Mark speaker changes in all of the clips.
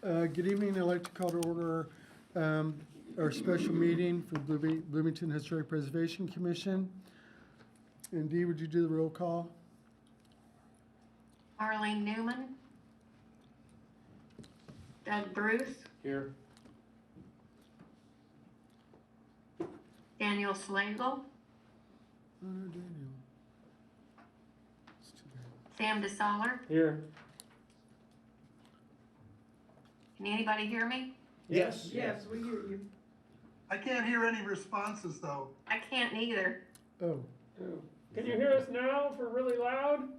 Speaker 1: Good evening. I'd like to call to order our special meeting for the Bloomington Historic Preservation Commission. And Dee, would you do the roll call?
Speaker 2: Arlene Newman. Doug Bruce.
Speaker 3: Here.
Speaker 2: Daniel Slagle.
Speaker 1: Oh, no, Daniel. It's too bad.
Speaker 2: Sam DeSaller.
Speaker 3: Here.
Speaker 2: Can anybody hear me?
Speaker 3: Yes.
Speaker 4: Yes, we hear you.
Speaker 5: I can't hear any responses though.
Speaker 2: I can't either.
Speaker 1: Oh,
Speaker 4: Can you hear us now if we're really loud?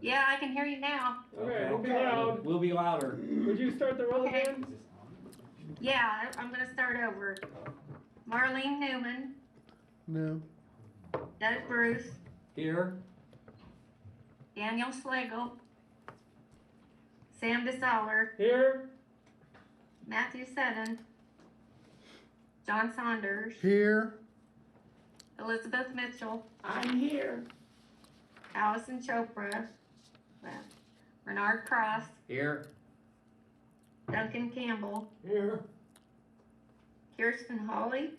Speaker 2: Yeah, I can hear you now.
Speaker 4: Okay, we'll be loud.
Speaker 3: We'll be louder.
Speaker 4: Would you start the roll
Speaker 2: Okay.
Speaker 4: again?
Speaker 2: Yeah, I'm gonna start over. Marlene Newman.
Speaker 1: no.
Speaker 2: Doug Bruce.
Speaker 3: Here.
Speaker 2: Daniel Slagle. Sam DeSaller.
Speaker 4: Here?
Speaker 2: Matthew Seddon. John Saunders.
Speaker 1: Here.
Speaker 2: Elizabeth Mitchell.
Speaker 4: I'm here.
Speaker 2: Allison Chopra. Left. Bernard Cross.
Speaker 3: Here.
Speaker 2: Duncan Campbell.
Speaker 4: Here.
Speaker 2: Kirsten Hawley.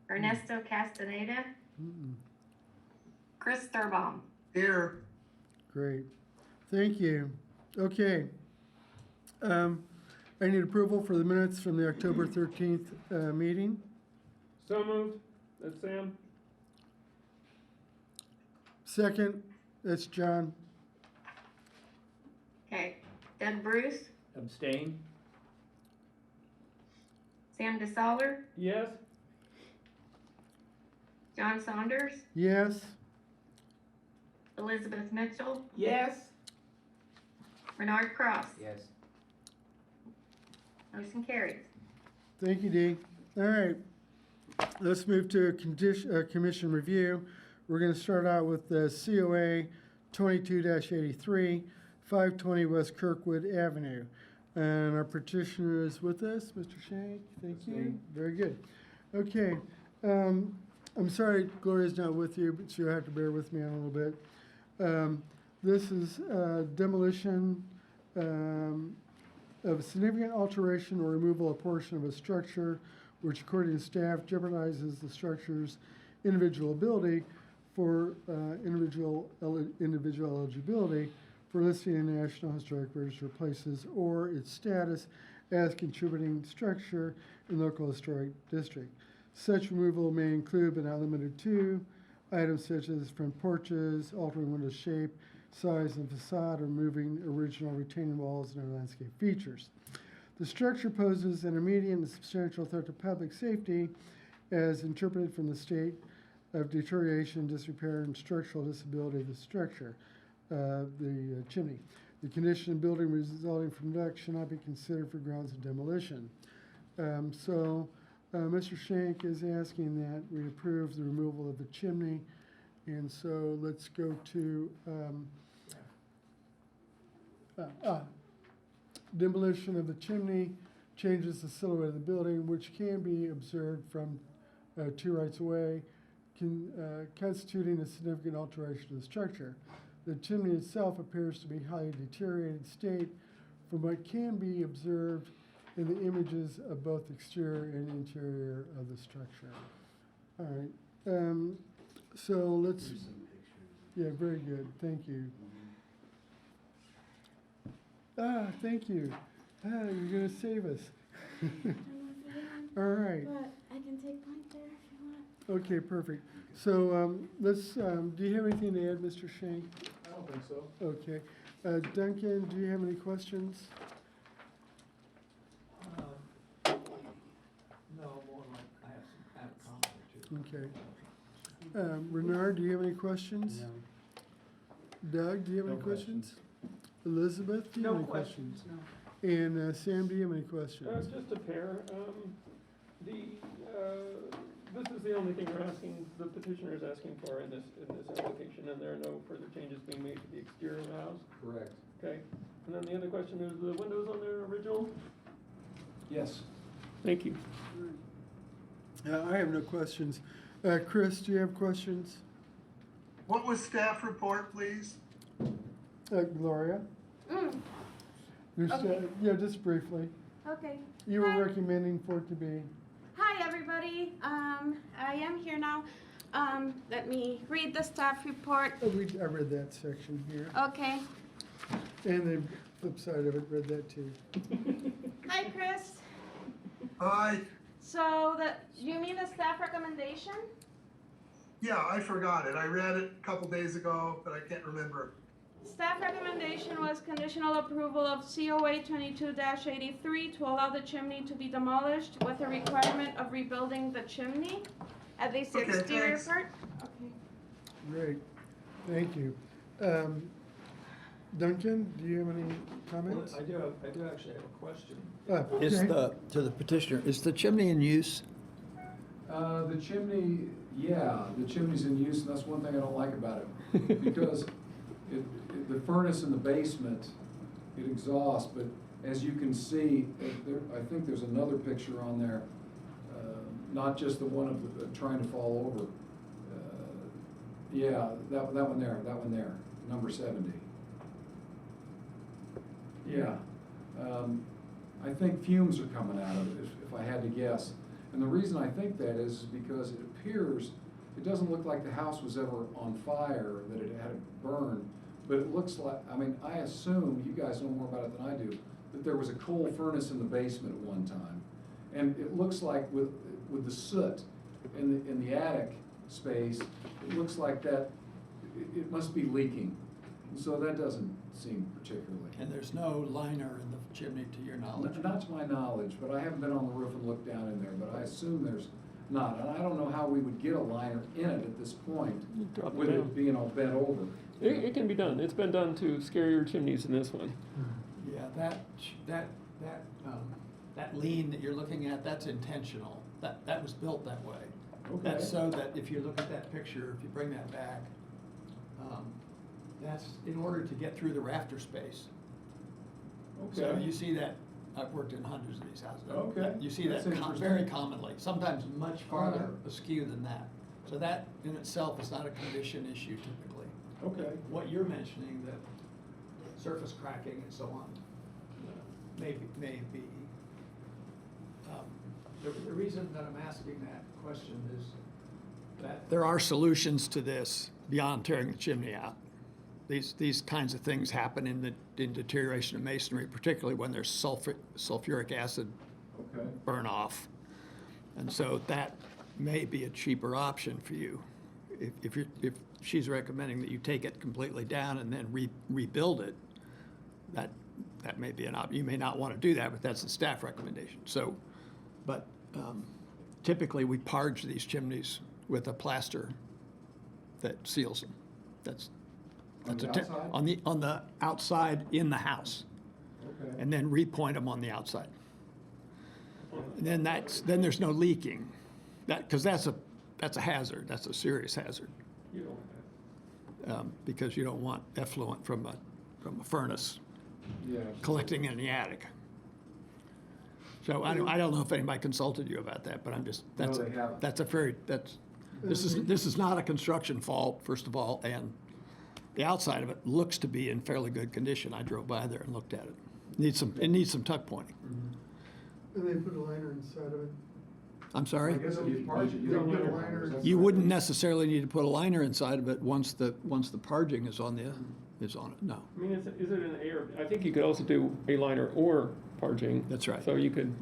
Speaker 2: Ernesto Castaneda.
Speaker 1: Mm-mm.
Speaker 2: Chris Sturbaum.
Speaker 5: Here,
Speaker 1: Great. Thank you. Okay. I need approval for the minutes from the October 13th meeting.
Speaker 4: So moved. That's Sam.
Speaker 1: Second, that's John.
Speaker 2: Okay. Doug Bruce.
Speaker 3: Abstain.
Speaker 2: Sam DeSaller.
Speaker 4: Yes?
Speaker 2: John Saunders.
Speaker 1: Yes.
Speaker 2: Elizabeth Mitchell.
Speaker 4: Yes.
Speaker 2: Bernard Cross.
Speaker 3: Yes.
Speaker 2: Motion carries.
Speaker 1: Thank you, Dee. All right, let's move to commission review. We're going to start out with the COA 22-83, 520 West Kirkwood Avenue. And our petitioner is with us, Mr. Shank. Thank
Speaker 3: That's
Speaker 1: you.
Speaker 3: me.
Speaker 1: Very good. Okay, I'm sorry Gloria's not with you, but you'll have to bear with me on a little bit. This is demolition of a significant alteration or removal of a portion of a structure which according to staff jeopardizes the structure's individuality for individual eligibility for listing in the National Historic Register of Places or its status as contributing structure in local historic district. Such removal may include but not limited to items such as front porches, altering window shape, size and facade, or removing original retaining walls and other landscape features. The structure poses an immediate and substantial threat to public safety as interpreted from the state of deterioration, disrepair, and structural disability of the structure, the chimney. The condition of building resulting from duct should not be considered for grounds of demolition. Mr. Shank is asking that we approve the removal of the chimney. And so let's go to demolition of the chimney changes the silhouette of the building, which can be observed from 2 rights away, constituting a significant alteration of the structure. The chimney itself appears to be highly deteriorated state from what can be observed in the images of both exterior and interior of the structure. All right. So let's, yeah, very good. Thank you. Thank you. You're going to save us. All right.
Speaker 6: But I can take point there if you want.
Speaker 1: Okay, perfect. So let's, do you have anything to add, Mr. Shank?
Speaker 4: I don't think so.
Speaker 1: Okay. Duncan, do you have any questions?
Speaker 3: No, more like I have a comment or two.
Speaker 1: Okay. Renard, do you have any questions? Doug, do you have any questions? Elizabeth, do you have any questions?
Speaker 4: No.
Speaker 1: And Sam, do you have any questions?
Speaker 4: Just a pair. This is the only thing we're asking, the petitioner is asking for in this application, and there are no further changes being made to the exterior of the house?
Speaker 3: Correct.
Speaker 4: Okay. And then the other question is, the windows on their original?
Speaker 3: Yes.
Speaker 4: Thank you.
Speaker 1: I have no questions. Chris, do you have questions?
Speaker 5: what was staff report, please?
Speaker 1: Gloria?
Speaker 6: Okay.
Speaker 1: Yeah, just briefly.
Speaker 6: Okay.
Speaker 1: You were
Speaker 6: Hi.
Speaker 1: recommending for it to be,
Speaker 6: Hi, everybody. I am here now. Let me read the staff report.
Speaker 1: I read that section here.
Speaker 6: Okay.
Speaker 1: And the flip side of it, read that too.
Speaker 6: Hi, Chris.
Speaker 5: Hi,
Speaker 6: So you mean the staff recommendation?
Speaker 5: yeah, I forgot it. I read it a couple days ago, but I can't remember.
Speaker 6: Staff recommendation was conditional approval of COA 22-83 to allow the chimney to be demolished with a requirement of rebuilding the chimney, at least the
Speaker 5: Okay,
Speaker 6: exterior
Speaker 5: thanks.
Speaker 6: part. Okay.
Speaker 1: Great, thank you. Duncan, do you have any
Speaker 3: Well,
Speaker 1: comments?
Speaker 3: I do actually have a question.
Speaker 7: Is
Speaker 1: Okay.
Speaker 7: to the petitioner, is the chimney in use?
Speaker 3: The chimney, yeah, the chimney's in use, and that's one thing I don't like about it. Because the furnace in the basement, it exhausts, but as you can see, I think there's another picture on there, not just the one of trying to fall over. Yeah, that one there, number 70. Yeah, I think fumes are coming out of it, if I had to guess. And the reason I think that is because it appears, it doesn't look like the house was ever on fire, that it had burned, but it looks like, I mean, I assume, you guys know more about it than I do, that there was a coal furnace in the basement at one time. And it looks like with the soot in the attic space, it looks like that, it must be leaking. So that doesn't seem particularly.
Speaker 7: And there's no liner in the chimney to your knowledge?
Speaker 3: Not to my knowledge, but I haven't been on the roof and looked down in there, but I assume there's not. And I don't know how we would get a liner in it at this point,
Speaker 4: You drop it
Speaker 3: with
Speaker 4: down.
Speaker 3: it being all bent over.
Speaker 4: It can be done. It's been done to scarier chimneys than this one.
Speaker 7: Yeah, that lean that you're looking at, that's intentional. That was built that way. That's so that if you look at that picture, if you bring that back, that's in order to get through the rafter space. So
Speaker 3: Okay.
Speaker 7: you see that, I've worked in hundreds of these houses.
Speaker 3: Okay,
Speaker 7: You see
Speaker 3: that's
Speaker 7: that
Speaker 3: interesting.
Speaker 7: very commonly, sometimes much farther
Speaker 3: Alright.
Speaker 7: askew than that. So that in itself is not a condition issue typically.
Speaker 3: Okay.
Speaker 7: What you're mentioning, the surface cracking and so on, may be. The reason that I'm asking that question is that there are solutions to this beyond tearing the chimney out. These kinds of things happen in deterioration of masonry, particularly when there's sulfuric acid
Speaker 3: Okay.
Speaker 7: burn off. And so that may be a cheaper option for you. If she's recommending that you take it completely down and then rebuild it, that may be an option. You may not want to do that, but that's the staff recommendation. So, but typically we parge these chimneys with a plaster that seals them.
Speaker 3: On the
Speaker 7: That's
Speaker 3: outside?
Speaker 7: on the outside in the house,
Speaker 3: Okay.
Speaker 7: and then repoint them on the outside. And then then there's no leaking, because that's a hazard. That's a serious hazard,
Speaker 4: You don't
Speaker 7: because you don't want effluent from a furnace
Speaker 3: Yeah.
Speaker 7: collecting in the attic. So I don't know if anybody consulted you about that, but I'm just,
Speaker 3: No, they haven't.
Speaker 7: this is not a construction fault, first of all, and the outside of it looks to be in fairly good condition. I drove by there and looked at it. It needs some tuck pointing.
Speaker 1: And they put a liner inside of it.
Speaker 7: I'm sorry?
Speaker 3: I guess if you parge it, you
Speaker 1: They
Speaker 3: don't
Speaker 1: put
Speaker 3: need
Speaker 1: a
Speaker 3: a
Speaker 1: liner
Speaker 3: liner.
Speaker 1: in.
Speaker 7: You wouldn't necessarily need to put a liner inside of it once the parging is on it, no.
Speaker 4: I mean, is it an A or, I think you could also do a liner or parging.
Speaker 7: That's right.
Speaker 4: So you could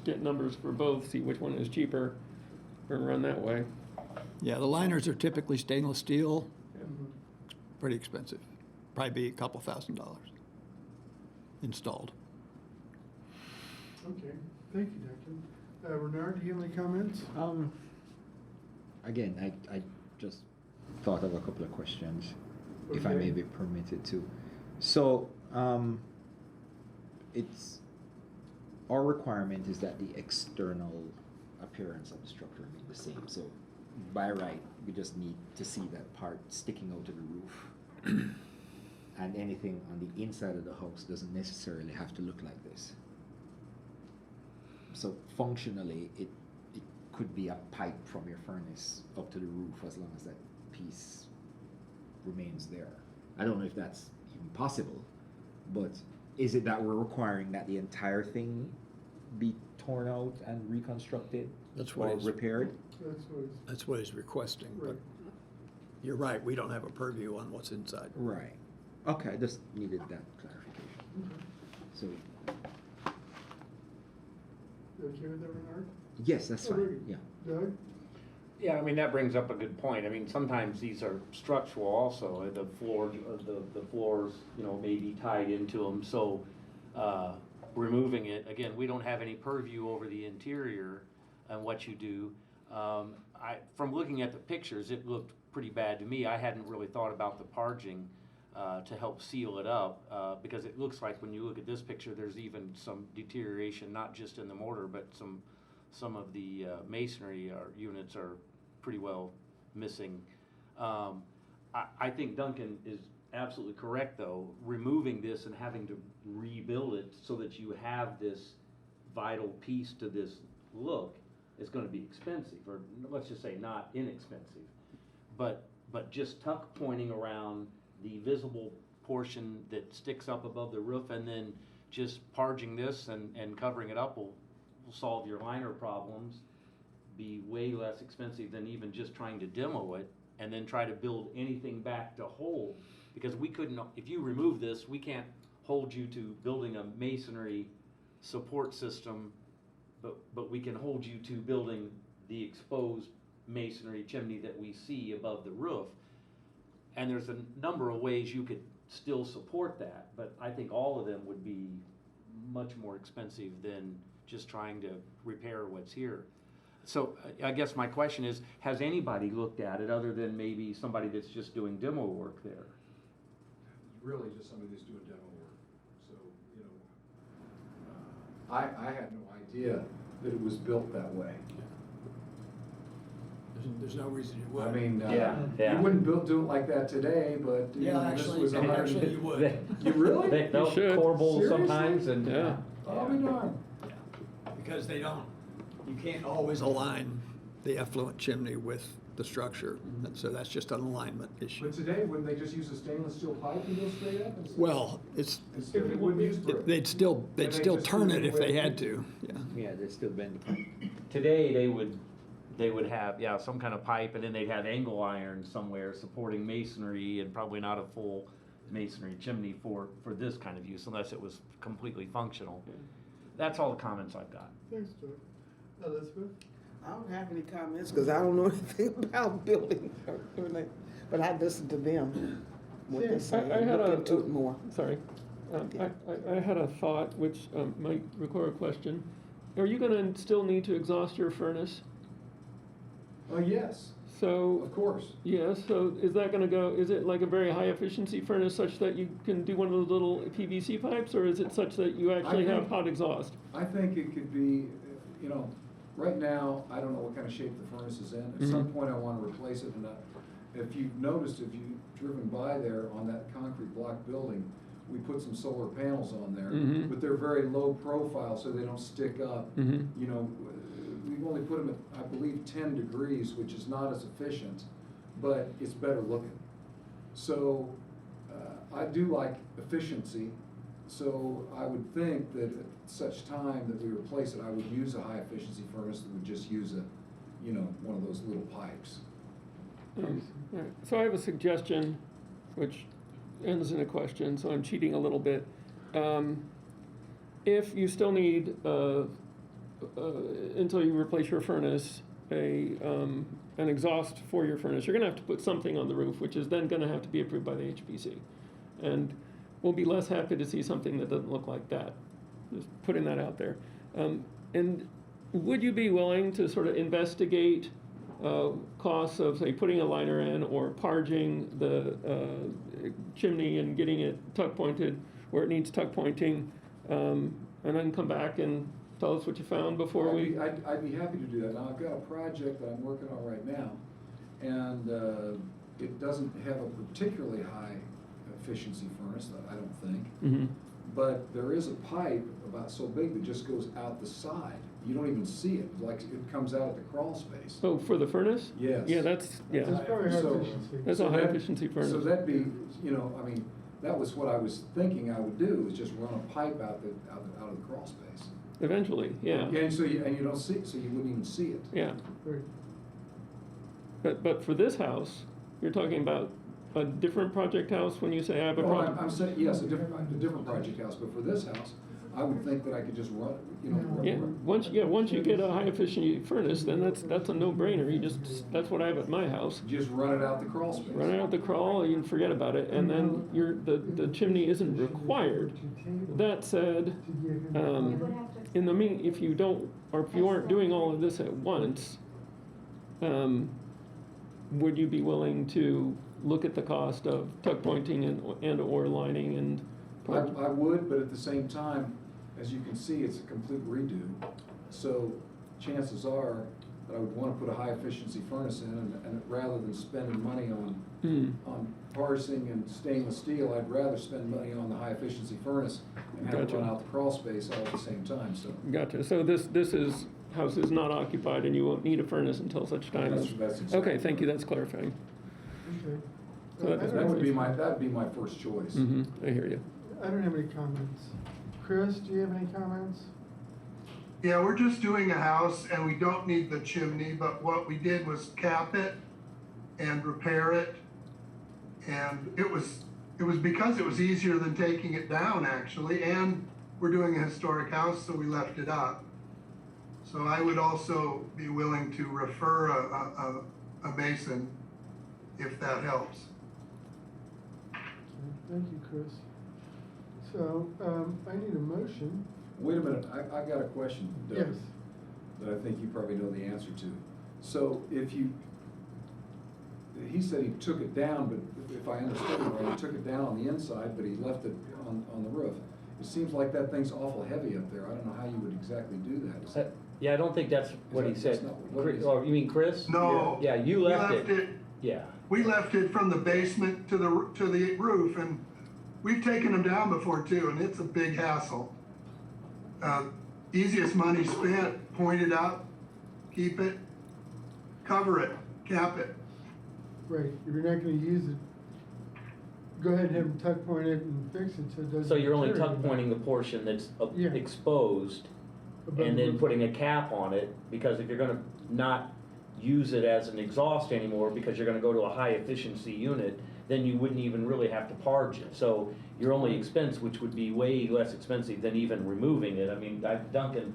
Speaker 4: get numbers for both, see which one is cheaper, and run that way.
Speaker 7: Yeah, the liners are typically stainless steel,
Speaker 1: Mhm.
Speaker 7: pretty expensive, probably be a couple $1,000 installed.
Speaker 1: Okay, thank you, Duncan. Bernard, do you have any comments?
Speaker 8: Again, I just thought of a couple of questions, if I may
Speaker 1: Okay.
Speaker 8: be permitted to. So, our requirement is that the external appearance of the structure be the same. So, by right, we just need to see that part sticking out of the roof. And anything on the inside of the house doesn't necessarily have to look like this. So functionally, it could be a pipe from your furnace up to the roof as long as that piece remains there. I don't know if that's even possible, but is it that we're requiring that the entire thing be torn out and reconstructed
Speaker 7: That's what
Speaker 8: or
Speaker 7: he's,
Speaker 8: repaired?
Speaker 7: that's what he's requesting, but
Speaker 1: Right.
Speaker 7: you're right, we don't have a purview on what's inside.
Speaker 8: Right. Okay, I just needed that clarification. So,
Speaker 1: You okay with that, Bernard?
Speaker 8: yes, that's
Speaker 1: Oh, very
Speaker 8: fine,
Speaker 1: good.
Speaker 8: yeah.
Speaker 1: Doug?
Speaker 9: Yeah, I mean, that brings up a good point. I mean, sometimes these are structural also, the floor, the floors, you know, may be tied into them, so, removing it, again, we don't have any purview over the interior and what you do. From looking at the pictures, it looked pretty bad to me. I hadn't really thought about the parging, to help seal it up, because it looks like when you look at this picture, there's even some deterioration, not just in the mortar, but some of the masonry units are pretty well missing. I think Duncan is absolutely correct, though. Removing this and having to rebuild it so that you have this vital piece to this look is going to be expensive, or let's just say not inexpensive. But just tuck pointing around the visible portion that sticks up above the roof, and then just parging this and covering it up will solve your liner problems, be way less expensive than even just trying to demo it and then try to build anything back to hold. Because we couldn't, if you remove this, we can't hold you to building a masonry support system, but we can hold you to building the exposed masonry chimney that we see above the roof. And there's a number of ways you could still support that, but I think all of them would be much more expensive than just trying to repair what's here. So I guess my question is, has anybody looked at it other than maybe somebody that's just doing demo work there?
Speaker 3: Really just somebody that's doing demo work. So, you know, I had no idea that it was built that way.
Speaker 7: There's no reason you would.
Speaker 3: I mean,
Speaker 9: Yeah.
Speaker 3: you wouldn't do it like that today, but you
Speaker 7: Yeah,
Speaker 3: know, this
Speaker 7: actually,
Speaker 3: was
Speaker 7: actually you would.
Speaker 3: You really?
Speaker 9: They'll
Speaker 4: should.
Speaker 9: corbel
Speaker 3: Seriously?
Speaker 9: sometimes and.
Speaker 4: Yeah.
Speaker 3: I'll be darned.
Speaker 7: Because you can't always align the effluent chimney with the structure, and so that's just an alignment issue.
Speaker 3: But today, wouldn't they just use a stainless steel pipe and go straight up?
Speaker 7: Well, it's,
Speaker 3: Instead, they wouldn't use brick.
Speaker 7: they'd still
Speaker 3: they just
Speaker 7: turn
Speaker 3: do
Speaker 7: it
Speaker 3: it
Speaker 7: if
Speaker 3: the way
Speaker 7: they
Speaker 3: it
Speaker 7: had
Speaker 3: is.
Speaker 7: to, yeah.
Speaker 8: Yeah, they still bend the pipe.
Speaker 9: Today, they would have, yeah, some kind of pipe, and then they'd have angle iron somewhere supporting masonry, and probably not a full masonry chimney for this kind of use, unless it was completely functional. That's all the comments I've got.
Speaker 1: Thanks, Doug. Elizabeth?
Speaker 10: I don't have any comments because I don't know anything about building or anything, but I listen to them, what they say,
Speaker 4: I had
Speaker 10: look into it more.
Speaker 4: Sorry. I had a thought which might require a question. Are you gonna still need to exhaust your furnace?
Speaker 3: Yes,
Speaker 4: So,
Speaker 3: of course.
Speaker 4: yeah, so is that gonna go, is it like a very high efficiency furnace such that you can do one of those little PVC pipes, or is it such that you actually have hot exhaust?
Speaker 3: I think it could be, you know, right now, I don't know what kind of shape the furnace is in. At some point, I want to replace it, and if you've noticed, if you've driven by there on that concrete block building, we put some solar panels on there, but they're very low profile, so they don't stick up. You know, we've only put them at, I believe, 10 degrees, which is not as efficient, but it's better looking. So I do like efficiency, so I would think that at such time that we replace it, I would use a high efficiency furnace that would just use a, you know, one of those little pipes.
Speaker 4: All right. So I have a suggestion, which ends in a question, so I'm cheating a little bit. If you still need, until you replace your furnace, an exhaust for your furnace, you're gonna have to put something on the roof, which is then gonna have to be approved by the HPC. And we'll be less happy to see something that doesn't look like that. Just putting that out there. And would you be willing to sort of investigate costs of, say, putting a liner in or parging the chimney and getting it tuck pointed where it needs tuck pointing, and then come back and tell us what you found before
Speaker 3: I'd be happy to do that. Now, I've got a project that I'm working on right now, and it doesn't have a particularly high efficiency furnace, I don't think. But there is a pipe about so big that just goes out the side. You don't even see it, like it comes out at the crawl space.
Speaker 4: Oh, for the furnace?
Speaker 3: Yes.
Speaker 4: Yeah, that's
Speaker 1: That's probably high
Speaker 3: So-
Speaker 1: efficiency.
Speaker 4: That's
Speaker 3: so
Speaker 4: a high
Speaker 3: that-
Speaker 4: efficiency furnace.
Speaker 3: So that'd be, you know, I mean, that was what I was thinking I would do, is just run a pipe out of the crawl space.
Speaker 4: Eventually, yeah.
Speaker 3: Yeah, and you don't see, so you wouldn't even see it.
Speaker 4: Yeah.
Speaker 1: Right.
Speaker 4: But for this house, you're talking about a different project house when you say I have a
Speaker 3: Well,
Speaker 4: project?
Speaker 3: I'm saying, yes, a different project house, but for this house, I would think that I could just run,
Speaker 4: Yeah, once you get a high efficiency furnace, then that's a no-brainer. That's what I have at my house.
Speaker 3: just run it out the crawl space.
Speaker 4: Run it out the crawl, you can forget about it, and then the chimney isn't required. That said, in the if you don't, or if you aren't doing all of this at once, would you be willing to look at the cost of tuck pointing and or lining and?
Speaker 3: I would, but at the same time, as you can see, it's a complete redo. So chances are that I would want to put a high efficiency furnace in, and rather than spending money on parsing and stainless steel, I'd rather spend money on the high efficiency furnace and have it run out the crawl space all at the same time, so.
Speaker 4: Gotcha, so this house is not occupied and you won't need a furnace until such time as.
Speaker 3: That's exactly
Speaker 4: Okay, thank you, that's clarifying.
Speaker 1: Okay.
Speaker 4: So that-
Speaker 3: That'd be my first choice.
Speaker 4: I hear you.
Speaker 1: I don't have any comments. Chris, do you have any comments?
Speaker 5: Yeah, we're just doing a house and we don't need the chimney, but what we did was cap it and repair it. And it was because it was easier than taking it down, actually, and we're doing a historic house, so we left it up. So I would also be willing to refer a mason if that helps.
Speaker 1: Okay, thank you, Chris. So, I need a motion.
Speaker 3: Wait a minute, I got a question, Doug,
Speaker 1: Yes.
Speaker 3: that I think you probably know the answer to. So he said he took it down, but if I understood it right, he took it down on the inside, but he left it on the roof. It seems like that thing's awful heavy up there. I don't know how you would exactly do that. Is that-
Speaker 9: Yeah, I don't think that's what he
Speaker 3: That's
Speaker 9: said.
Speaker 3: not what he said.
Speaker 9: Or you mean Chris?
Speaker 5: No.
Speaker 9: Yeah, you
Speaker 5: We
Speaker 9: left it. Yeah.
Speaker 5: We left it from the basement to the roof, and we've taken them down before too, and it's a big hassle. Easiest money spent, point it out, keep it, cover it, cap it.
Speaker 1: Right, if you're not gonna use it, go ahead and have them tuck point it and fix it so it doesn't.
Speaker 9: So you're only
Speaker 1: deteriorate.
Speaker 9: tuck pointing the portion that's
Speaker 1: Yeah.
Speaker 9: exposed
Speaker 1: Above
Speaker 9: and
Speaker 1: the
Speaker 9: then
Speaker 1: roof.
Speaker 9: putting a cap on it, because if you're gonna not use it as an exhaust anymore because you're gonna go to a high efficiency unit, then you wouldn't even really have to parge it. So your only expense, which would be way less expensive than even removing it, I mean, Duncan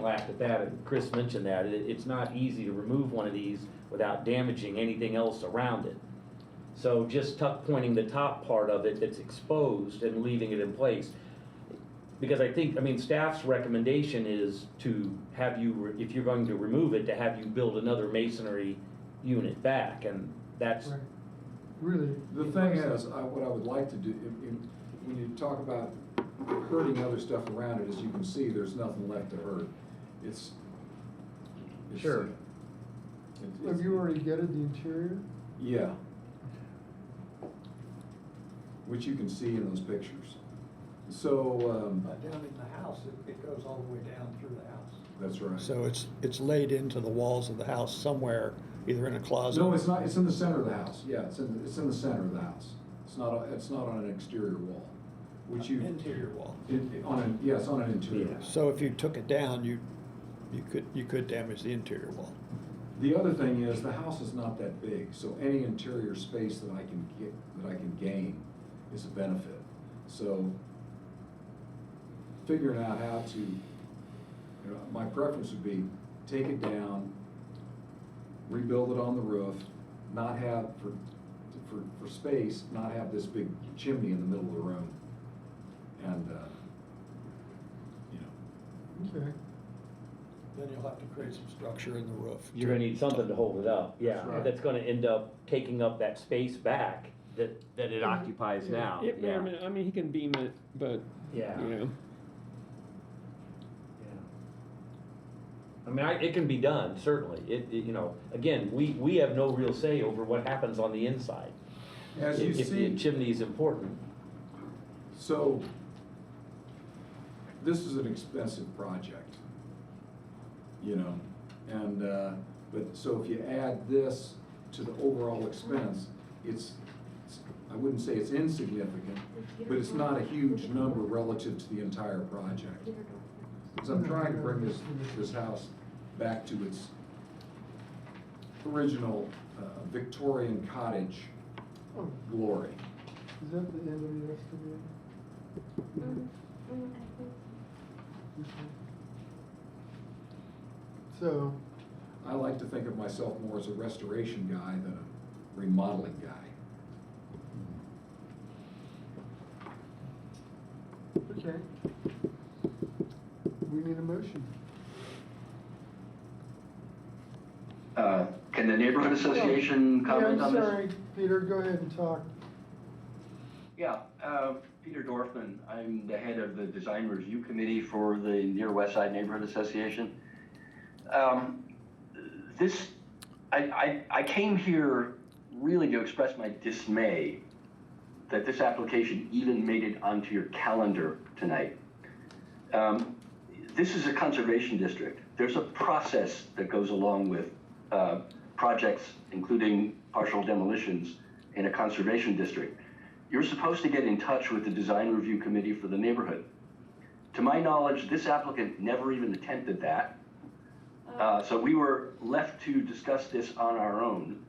Speaker 9: laughed at that, and Chris mentioned that, it's not easy to remove one of these without damaging anything else around it. So just tuck pointing the top part of it that's exposed and leaving it in place. Because I mean, staff's recommendation is to have you, if you're going to remove it, to have you build another masonry unit back, and that's,
Speaker 1: Right. Really.
Speaker 3: The thing is, what I would like to do, when you talk about hurting other stuff around it, as you can see, there's nothing left to hurt. It's
Speaker 9: Sure.
Speaker 1: Have you already gutted the interior?
Speaker 3: Yeah. Which you can see in those pictures. So,
Speaker 7: Down in the house, it goes all the way down through the house.
Speaker 3: that's right.
Speaker 7: So it's laid into the walls of the house somewhere, either in a closet.
Speaker 3: No, it's not, it's in the center of the house, yeah, it's in the center of the house. It's not on an exterior wall, which you.
Speaker 7: Interior wall.
Speaker 3: Yeah, it's on an interior.
Speaker 9: Yeah.
Speaker 7: So if you took it down, you could damage the interior wall.
Speaker 3: The other thing is, the house is not that big, so any interior space that I can gain is a benefit. So figuring out how to, my preference would be take it down, rebuild it on the roof, not have, for space, not have this big chimney in the middle of the room. And,
Speaker 1: Okay.
Speaker 7: Then you'll have to create some structure in the roof.
Speaker 9: you're gonna need something to hold it up, yeah.
Speaker 3: That's right.
Speaker 9: That's gonna end up taking up that space back that it occupies now,
Speaker 4: It may
Speaker 9: yeah.
Speaker 4: or may- I mean, he can beam it, but,
Speaker 9: Yeah.
Speaker 4: you know,
Speaker 9: I mean, it can be done, certainly. Again, we have no real say over what happens on the inside.
Speaker 3: as you
Speaker 9: If the
Speaker 3: see,
Speaker 9: chimney is important.
Speaker 3: so this is an expensive project, and, but, so if you add this to the overall expense, I wouldn't say it's insignificant, but it's not a huge number relative to the entire project. Because I'm trying to bring this house back to its original Victorian cottage
Speaker 1: Oh,
Speaker 3: glory.
Speaker 1: is that the end of the excavator? So,
Speaker 3: I like to think of myself more as a restoration guy than a remodeling guy.
Speaker 1: okay. We need a motion.
Speaker 11: Can the neighborhood association comment on
Speaker 1: Yeah,
Speaker 11: this?
Speaker 1: I'm sorry, Peter, go ahead and talk.
Speaker 11: Yeah, Peter Dorfman, I'm the head of the design review committee for the Near West Side Neighborhood Association. I came here really to express my dismay that this application even made it onto your calendar tonight. This is a conservation district. There's a process that goes along with projects, including partial demolitions in a conservation district. You're supposed to get in touch with the design review committee for the neighborhood. To my knowledge, this applicant never even attempted that. So we were left to discuss this on our own.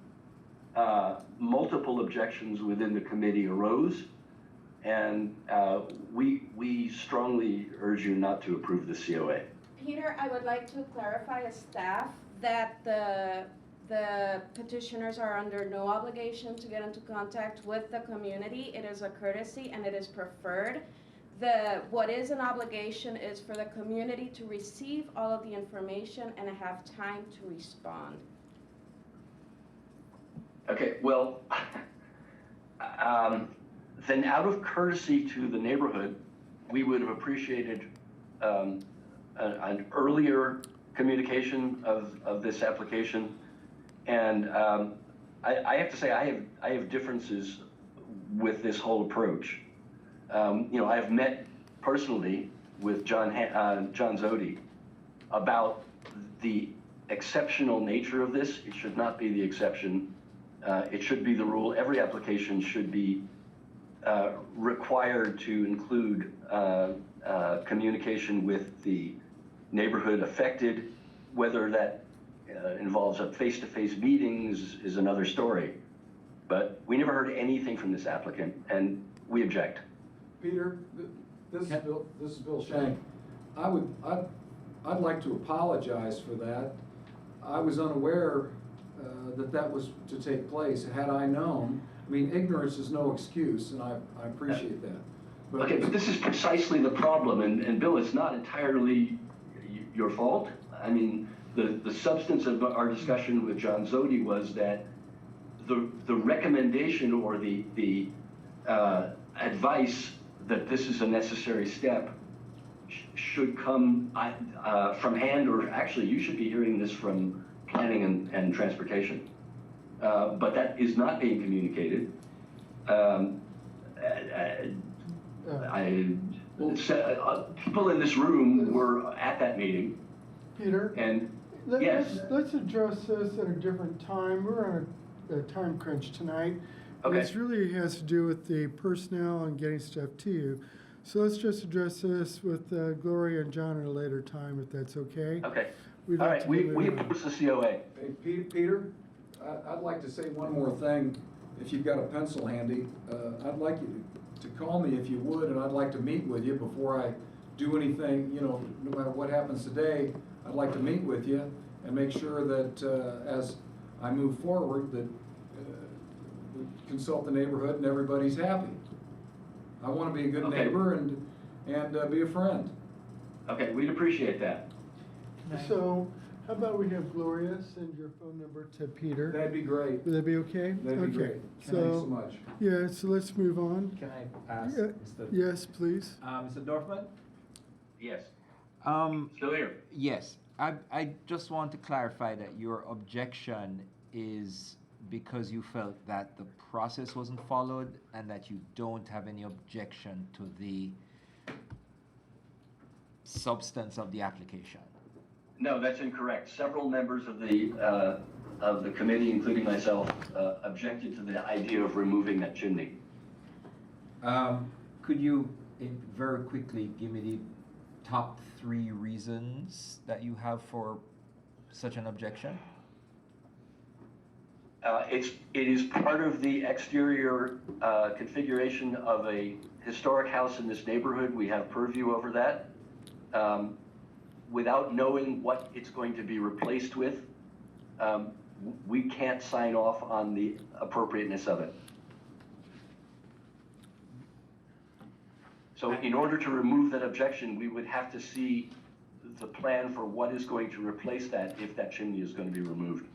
Speaker 11: Multiple objections within the committee arose, and we strongly urge you not to approve the COA.
Speaker 6: Peter, I would like to clarify as staff that the petitioners are under no obligation to get into contact with the community. It is a courtesy and it is preferred. What is an obligation is for the community to receive all of the information and have time to respond.
Speaker 11: Okay, well, then out of courtesy to the neighborhood, we would have appreciated an earlier communication of this application. And I have to say, I have differences with this whole approach. I've met personally with John Zodi about the exceptional nature of this. It should not be the exception. It should be the rule. Every application should be required to include communication with the neighborhood affected. Whether that involves a face-to-face meetings is another story. But we never heard anything from this applicant, and we object.
Speaker 3: Peter, this is Bill Shank. I'd like to apologize for that. I was unaware that was to take place. Had I known, I mean, ignorance is no excuse, and I appreciate that. But
Speaker 11: Okay, but this is precisely the problem, and Bill, it's not entirely your fault. I mean, the substance of our discussion with John Zodi was that the recommendation or the advice that this is a necessary step should come from hand, or actually you should be hearing this from planning and transportation. But that is not being communicated. People in this room were at that meeting.
Speaker 1: Peter?
Speaker 11: And yes.
Speaker 1: Let's address this at a different time. We're on a time crunch tonight.
Speaker 11: Okay.
Speaker 1: This really has to do with the personnel and getting stuff to you. So let's just address this with Gloria and John at a later time, if that's okay.
Speaker 11: Okay.
Speaker 1: We'd
Speaker 11: All
Speaker 1: like
Speaker 11: right,
Speaker 1: to
Speaker 11: we
Speaker 1: get
Speaker 11: oppose the COA.
Speaker 3: Hey, Peter, I'd like to say one more thing. If you've got a pencil handy, I'd like you to call me if you would, and I'd like to meet with you before I do anything, no matter what happens today. I'd like to meet with you and make sure that as I move forward, that we consult the neighborhood and everybody's happy. I want to be a good neighbor and be a friend.
Speaker 11: Okay, we'd appreciate that.
Speaker 1: So, how about we have Gloria send your phone number to Peter?
Speaker 3: That'd be great.
Speaker 1: Would that be okay?
Speaker 3: That'd be
Speaker 1: Okay.
Speaker 3: great. Thanks so much.
Speaker 1: Yeah, so let's move on.
Speaker 12: Can I ask,
Speaker 1: Yeah.
Speaker 12: Mr.
Speaker 1: Yes, please.
Speaker 12: Mr. Dorfman?
Speaker 11: Yes.
Speaker 8: Um,
Speaker 11: Still here.
Speaker 8: yes, I just want to clarify that your objection is because you felt that the process wasn't followed and that you don't have any objection to the substance of the application.
Speaker 11: No, that's incorrect. Several members of the committee, including myself, objected to the idea of removing that chimney.
Speaker 8: Could you very quickly give me the top 3 reasons that you have for such an objection?
Speaker 11: It is part of the exterior configuration of a historic house in this neighborhood. We have purview over that. Without knowing what it's going to be replaced with, we can't sign off on the appropriateness of it. So in order to remove that objection, we would have to see the plan for what is going to replace that if that chimney is going to be removed.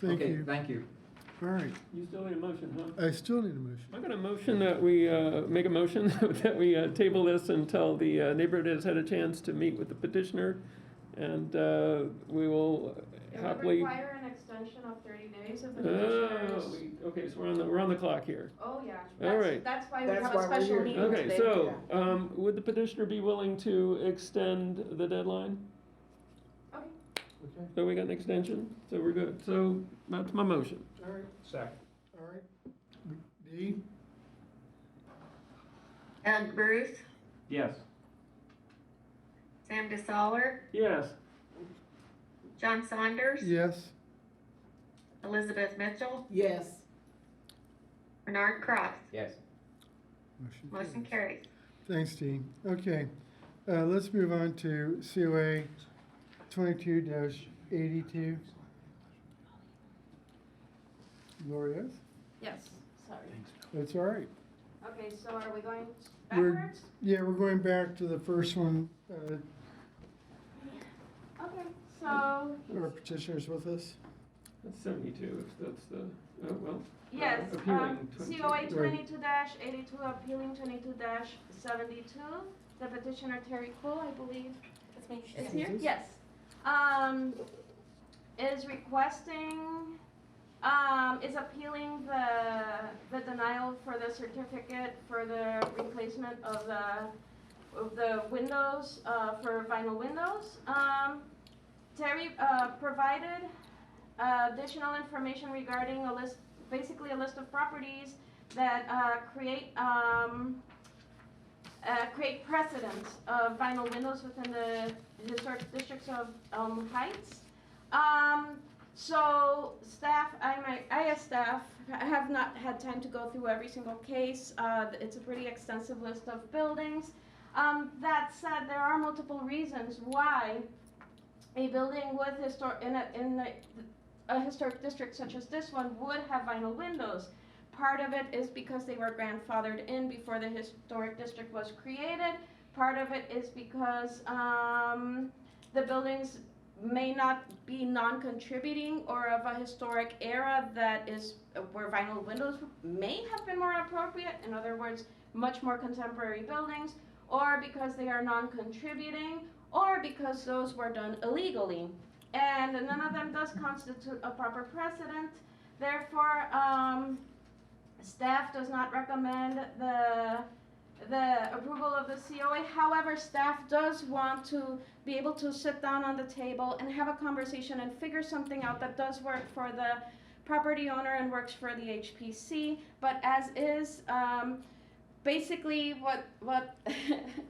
Speaker 1: Thank you.
Speaker 8: Thank you.
Speaker 1: All right,
Speaker 4: You still need a motion, huh?
Speaker 1: I still need a motion.
Speaker 4: I'm gonna motion that we, make a motion that we table this until the neighborhood has had a chance to meet with the petitioner, and we will
Speaker 6: It would
Speaker 4: happily.
Speaker 6: require an extension of 30 days of the
Speaker 4: Oh,
Speaker 6: petitioners.
Speaker 4: okay, so we're on the clock here.
Speaker 6: Oh, yeah.
Speaker 4: All right.
Speaker 6: That's why we
Speaker 10: That's
Speaker 6: have
Speaker 10: why
Speaker 6: a
Speaker 10: we're
Speaker 6: special
Speaker 10: here.
Speaker 6: meeting
Speaker 4: Okay,
Speaker 6: today.
Speaker 4: so, would the petitioner be willing to extend the deadline?
Speaker 6: Okay.
Speaker 1: Okay,
Speaker 4: So we got an extension, so we're good. So that's my motion.
Speaker 1: all right,
Speaker 9: Second.
Speaker 1: all right. D,
Speaker 2: Doug Bruce,
Speaker 9: Yes.
Speaker 2: Sam DeSaller,
Speaker 4: Yes.
Speaker 2: John Saunders,
Speaker 1: yes.
Speaker 2: Elizabeth Mitchell,
Speaker 10: Yes.
Speaker 2: Bernard Cross.
Speaker 8: Yes.
Speaker 2: Motion carries.
Speaker 1: Thanks, Dean. Okay, let's move on to COA 22-82. Gloria,
Speaker 6: Yes, sorry.
Speaker 1: that's all right.
Speaker 6: Okay, so are we going
Speaker 1: We're-
Speaker 6: backwards?
Speaker 1: Yeah, we're going back to the first one.
Speaker 6: Okay, so,
Speaker 1: Our petitioners with us?
Speaker 4: That's 72, that's the, oh, well.
Speaker 6: yes,
Speaker 4: Appealing
Speaker 6: COA
Speaker 4: 22.
Speaker 6: 22-82, appealing 22-72. The petitioner Terry Cole, I believe, is here? Yes. Is requesting, is appealing the denial for the certificate for the replacement of the windows, for vinyl windows. Terry, provided, additional information regarding a list, basically a list of properties that, create precedence of vinyl windows within the historic districts of Heights. So staff, I as staff have not had time to go through every single case. It's a pretty extensive list of buildings. That said, there are multiple reasons why a building with in a historic district such as this one would have vinyl windows. Part of it is because they were grandfathered in before the historic district was created. Part of it is because the buildings may not be non-contributing or of a historic era that is where vinyl windows may have been more appropriate. In other words, much more contemporary buildings, or because they are non-contributing, or because those were done illegally. And none of them does constitute a proper precedent. Therefore, staff does not recommend the approval of the COA. However, staff does want to be able to sit down on the table and have a conversation and figure something out that does work for the property owner and works for the HPC. But as is, basically what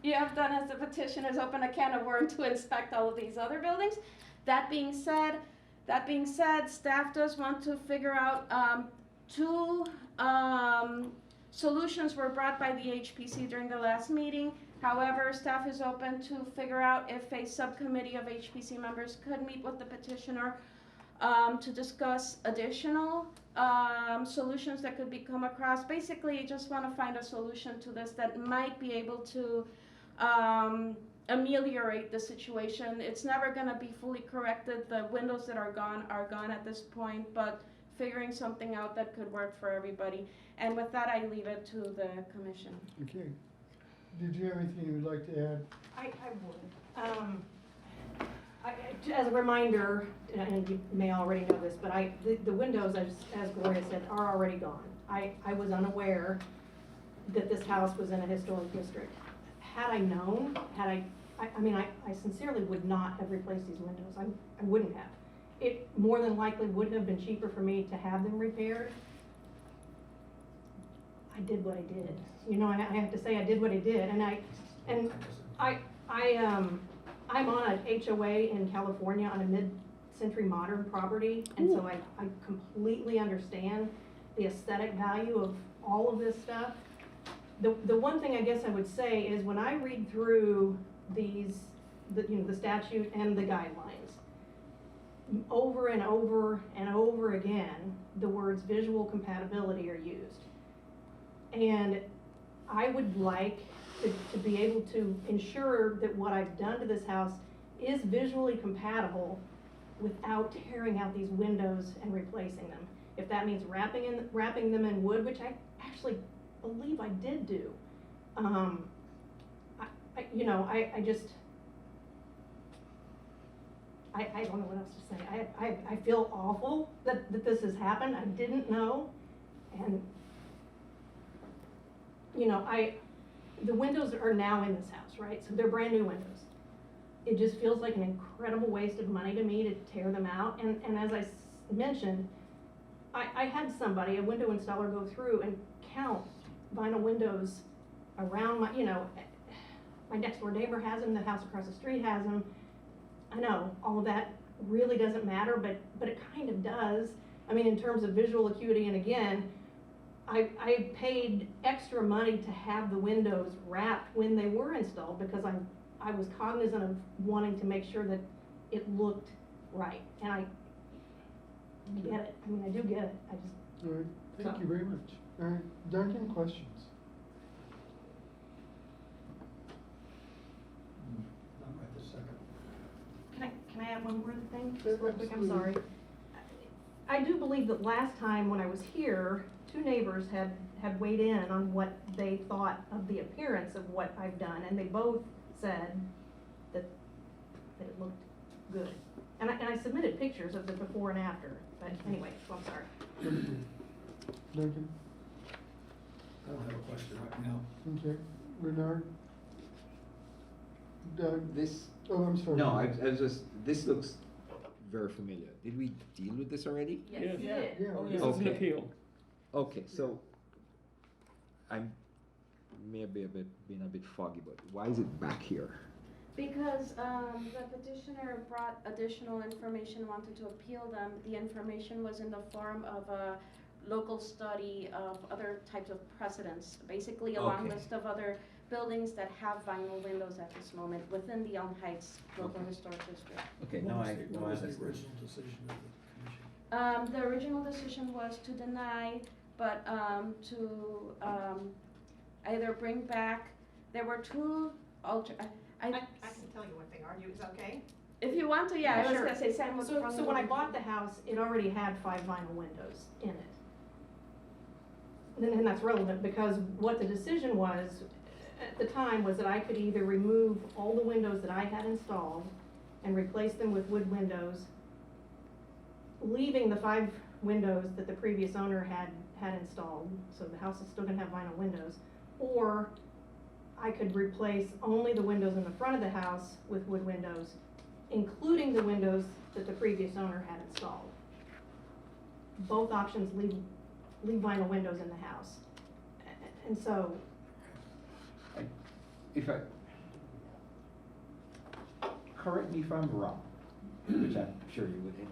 Speaker 6: you have done as a petition is open a can of worms to inspect all of these other buildings. That being said, staff does want to figure out two solutions were brought by the HPC during the last meeting. However, staff is open to figure out if a subcommittee of HPC members could meet with the petitioner to discuss additional solutions that could be come across. Basically, you just want to find a solution to this that might be able to ameliorate the situation. It's never going to be fully corrected. The windows that are gone at this point, but figuring something out that could work for everybody. And with that, I leave it to the commission.
Speaker 1: Okay. Did you have anything you'd like to add?
Speaker 12: I would. As a reminder, and you may already know this, but the windows, as Gloria said, are already gone. I was unaware that this house was in a historic district. Had I known, I sincerely would not have replaced these windows. I wouldn't have. It more than likely would have been cheaper for me to have them repaired. I did what I did. You know, I have to say I did what I did, and I'm on a HOA in California on a mid-century modern property, and so I completely understand the aesthetic value of all of this stuff. The one thing I guess I would say is when I read through the statute and the guidelines, over and over and over again, the words visual compatibility are used. And I would like to be able to ensure that what I've done to this house is visually compatible without tearing out these windows and replacing them. If that means wrapping them in wood, which I actually believe I did do. I don't know what else to say. I feel awful that this has happened. I didn't know. And, the windows are now in this house, right? So they're brand new windows. It just feels like an incredible waste of money to me to tear them out. And as I mentioned, I had somebody, a window installer, go through and count vinyl windows around my next door neighbor has them, the house across the street has them. I know all of that really doesn't matter, but it kind of does. I mean, in terms of visual acuity, and again, I paid extra money to have the windows wrapped when they were installed because I was cognizant of wanting to make sure that it looked right. And I get it. I mean, I do get it. I just.
Speaker 1: All right, thank you very much. All right, Duncan, questions?
Speaker 13: Not right this second.
Speaker 12: Can I add one more thing? Just real quick, I'm sorry. I do believe that last time when I was here, two neighbors had weighed in on what they thought of the appearance of what I've done, and they both said that it looked good. And I submitted pictures of the before and after, but anyway, so I'm sorry.
Speaker 1: Duncan?
Speaker 13: I don't have a question right now.
Speaker 1: Okay. Bernard? Doug?
Speaker 8: This,
Speaker 1: Oh, I'm sorry.
Speaker 8: no, I was just, this looks very familiar. Did we deal with this already?
Speaker 6: Yes,
Speaker 4: Yes.
Speaker 6: you did.
Speaker 1: Yeah,
Speaker 4: This is an
Speaker 8: Okay.
Speaker 4: appeal.
Speaker 8: Okay, so I'm maybe being a bit foggy, but why is it back here?
Speaker 6: Because the petitioner brought additional information, wanted to appeal them. The information was in the form of a local study of other types of precedents, basically a long
Speaker 8: Okay.
Speaker 6: list of other buildings that have vinyl windows at this moment within the Elm Heights Local
Speaker 8: Okay.
Speaker 6: Historic District.
Speaker 8: Okay,
Speaker 13: What
Speaker 8: now
Speaker 13: was
Speaker 8: I,
Speaker 13: the-
Speaker 8: now
Speaker 13: What
Speaker 8: I
Speaker 13: was the
Speaker 8: understand.
Speaker 13: original decision of the commission?
Speaker 6: The original decision was to deny, but to either bring back, there were two
Speaker 12: I can tell you what they argued, is that okay?
Speaker 6: if you want to, yeah, I was
Speaker 12: Sure.
Speaker 6: gonna say, Sam was
Speaker 12: So
Speaker 6: from
Speaker 12: when I bought the house, it already had 5 vinyl windows in it. And that's relevant because what the decision was at the time was that I could either remove all the windows that I had installed and replace them with wood windows, leaving the 5 windows that the previous owner had installed, so the house is still gonna have vinyl windows, or I could replace only the windows in the front of the house with wood windows, including the windows that the previous owner had installed. Both options leave vinyl windows in the house. And so,
Speaker 8: If I, correct me if I'm wrong, which I'm sure you would anyway.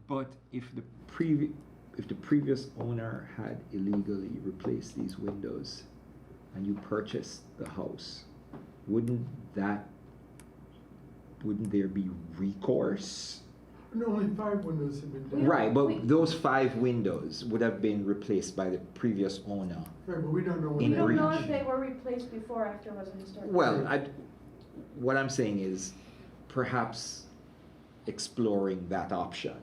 Speaker 8: But if the previous owner had illegally replaced these windows and you purchased the house, wouldn't there be recourse?
Speaker 1: No, only 5 windows have been done.
Speaker 8: Right, but those 5 windows would have been replaced by the previous owner.
Speaker 1: Right, but we don't know when
Speaker 8: In
Speaker 6: We don't know
Speaker 8: breach.
Speaker 6: if they were replaced before or after it was a historic.
Speaker 8: Well, what I'm saying is perhaps exploring that option.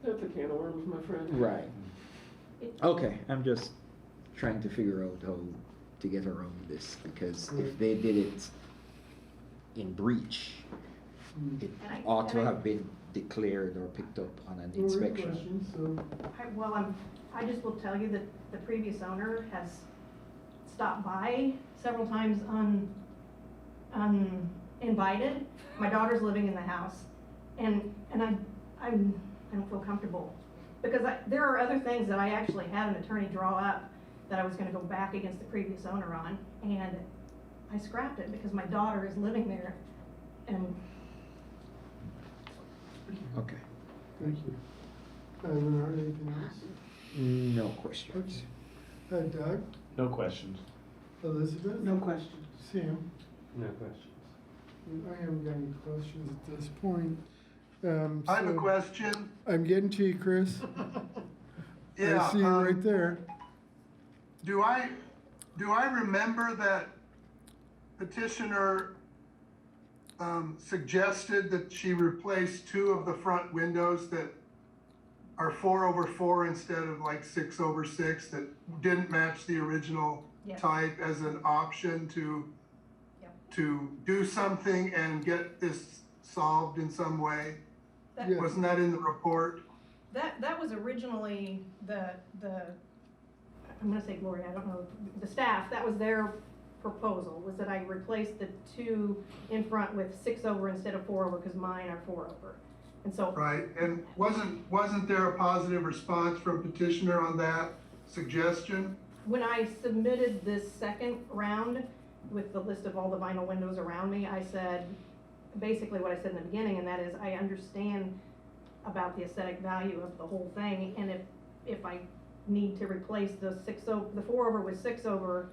Speaker 4: That's a can of worms, my friend.
Speaker 8: Right. Okay, I'm just trying to figure out how to get around this, because if they did it in breach, it ought to have been declared or picked up on an
Speaker 1: No real
Speaker 8: inspection.
Speaker 1: questions, so,
Speaker 12: I just will tell you that the previous owner has stopped by several times uninvited. My daughter's living in the house, and I don't feel comfortable Because there are other things that I actually had an attorney draw up that I was gonna go back against the previous owner on, and I scrapped it because my daughter is living there, and
Speaker 8: Okay.
Speaker 1: Thank you. Bernard, anything else?
Speaker 8: No questions.
Speaker 1: Doug,
Speaker 9: No questions.
Speaker 1: Elizabeth?
Speaker 10: No questions.
Speaker 1: Sam?
Speaker 9: No questions.
Speaker 1: I haven't got any questions at this point.
Speaker 5: I have a
Speaker 1: So
Speaker 5: question.
Speaker 1: I'm getting to you, Chris.
Speaker 5: Yeah.
Speaker 1: I see you right there.
Speaker 5: Do I remember that petitioner suggested that she replace 2 of the front windows that are 4/4 instead of like 6/6 that didn't match the original
Speaker 12: Yes.
Speaker 5: type as an option to
Speaker 12: Yep.
Speaker 5: to do something and get this solved in some way?
Speaker 12: that,
Speaker 1: Yeah.
Speaker 5: Wasn't that in the report?
Speaker 12: that was originally the, I'm gonna say Gloria, I don't know, the staff, that was their proposal, was that I replace the 2 in front with 6/over instead of 4/over, because mine are 4/over. And so,
Speaker 5: Right, and wasn't there a positive response from petitioner on that suggestion?
Speaker 12: when I submitted this second round with the list of all the vinyl windows around me, I said, basically what I said in the beginning, and that is, I understand about the aesthetic value of the whole thing, and if I need to replace the 4/over with 6/over,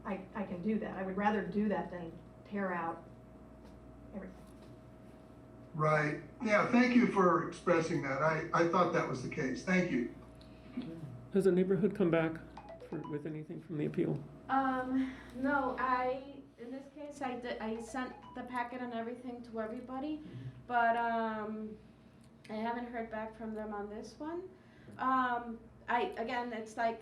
Speaker 12: I can do that. I would rather do that than tear out everything.
Speaker 5: Right, yeah, thank you for expressing that. I thought that was the case, thank you.
Speaker 4: Has the neighborhood come back with anything from the appeal?
Speaker 6: No, in this case, I sent the packet and everything to everybody, but, I haven't heard back from them on this one. Again, it's like,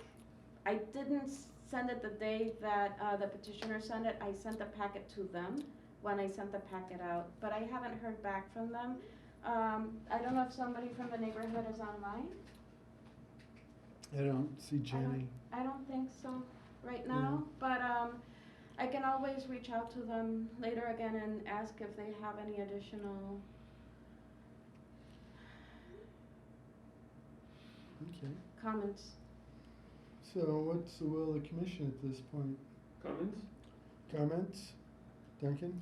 Speaker 6: I didn't send it the day that, the petitioner sent it, I sent the packet to them when I sent the packet out, but I haven't heard back from them. I don't know if somebody from the neighborhood is online?
Speaker 1: I don't see Jenny.
Speaker 6: I don't think so right now, but I can always reach out to them later again and ask if they have any additional.
Speaker 1: Okay.
Speaker 6: Comments.
Speaker 1: So what's the will of the commission at this point?
Speaker 4: Comments?
Speaker 1: Comments? Duncan?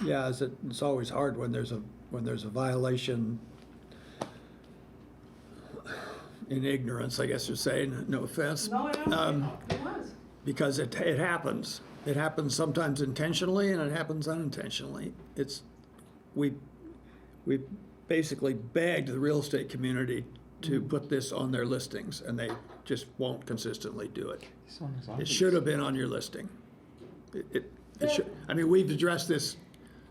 Speaker 7: Yeah, it's always hard when there's a violation in ignorance, I guess you're saying, no offense.
Speaker 12: No, it was.
Speaker 7: Because it happens. It happens sometimes intentionally and it happens unintentionally. We basically begged the real estate community to put this on their listings, and they just won't consistently do it. It should have been on your listing. It should, I mean, we've addressed this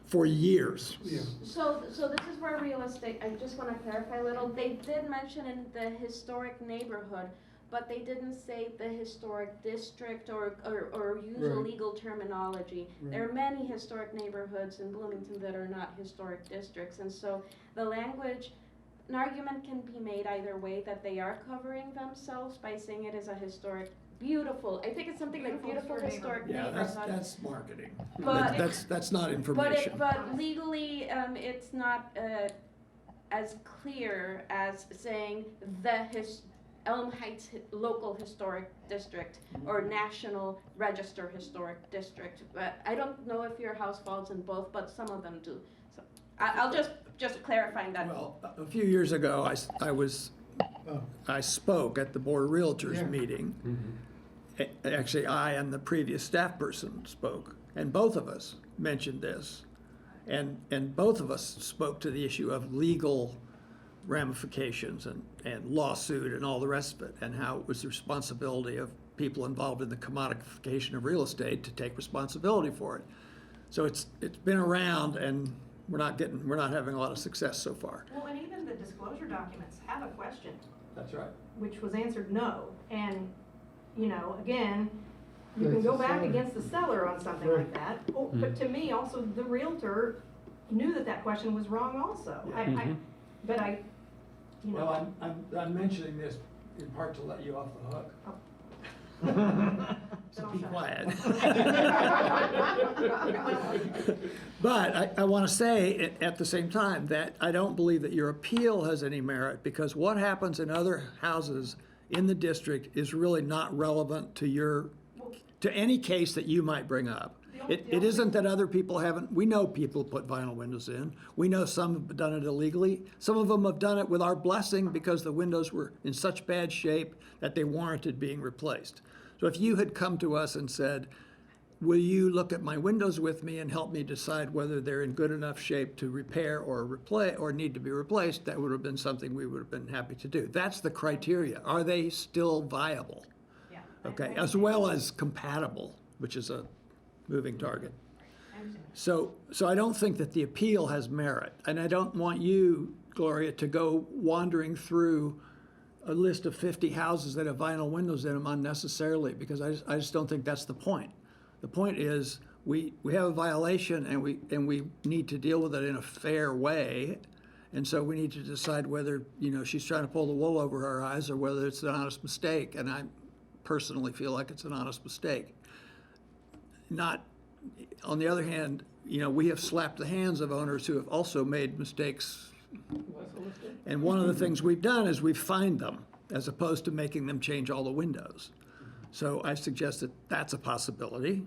Speaker 7: for years.
Speaker 1: Yeah.
Speaker 6: So this is where real estate, I just wanna clarify a little, they did mention in the historic neighborhood, but they didn't say the historic district or use a
Speaker 1: Right.
Speaker 6: legal terminology. There are many historic neighborhoods in Bloomington that are not historic districts, and so the language, an argument can be made either way, that they are covering themselves by saying it is a historic, beautiful, I think it's something like beautiful historic
Speaker 7: Yeah,
Speaker 6: neighborhood.
Speaker 7: that's marketing.
Speaker 6: But-
Speaker 7: That's not information.
Speaker 6: But legally, it's not as clear as saying Elm Heights Local Historic District or National Register Historic District. But I don't know if your house falls in both, but some of them do. So I'll just clarifying that.
Speaker 7: Well, a few years ago, I spoke at the Board of Realtors
Speaker 1: Yeah.
Speaker 7: meeting. Actually, I and the previous staff person spoke, and both of us mentioned this. And both of us spoke to the issue of legal ramifications and lawsuit and all the rest of it, and how it was the responsibility of people involved in the commodification of real estate to take responsibility for it. So it's been around, and we're not having a lot of success so far.
Speaker 12: Well, and even the disclosure documents have a question,
Speaker 7: That's right.
Speaker 12: which was answered no. And, again, you can
Speaker 1: That's
Speaker 12: go
Speaker 1: the
Speaker 12: back
Speaker 1: seller.
Speaker 12: against the seller on something
Speaker 1: Right.
Speaker 12: like that. Oh, but to me, also, the realtor knew that question was wrong also.
Speaker 7: Well, I'm mentioning this in part to let you off the hook.
Speaker 12: Then I'll
Speaker 7: Be
Speaker 12: shut up.
Speaker 7: quiet. But I want to say at the same time that I don't believe that your appeal has any merit, because what happens in other houses in the district is really not relevant to any case that you might bring up. It isn't that other people haven't, we know people put vinyl windows in. We know some have done it illegally. Some of them have done it with our blessing because the windows were in such bad shape that they warranted being replaced. So if you had come to us and said, will you look at my windows with me and help me decide whether they're in good enough shape to repair or replace or need to be replaced, that would have been something we would have been happy to do. That's the criteria. Are they still viable?
Speaker 12: Yeah.
Speaker 7: Okay, as well as compatible, which is a moving target.
Speaker 12: I understand.
Speaker 7: So I don't think that the appeal has merit, and I don't want you, Gloria, to go wandering through a list of 50 houses that have vinyl windows in them unnecessarily, because I just don't think that's the point. The point is we have a violation and we need to deal with it in a fair way, and so we need to decide whether she's trying to pull the wool over our eyes or whether it's an honest mistake. And I personally feel like it's an honest mistake. Not, on the other hand, we have slapped the hands of owners who have also made mistakes. And one of the things we've done is we've fined them as opposed to making them change all the windows. So I suggest that that's a possibility,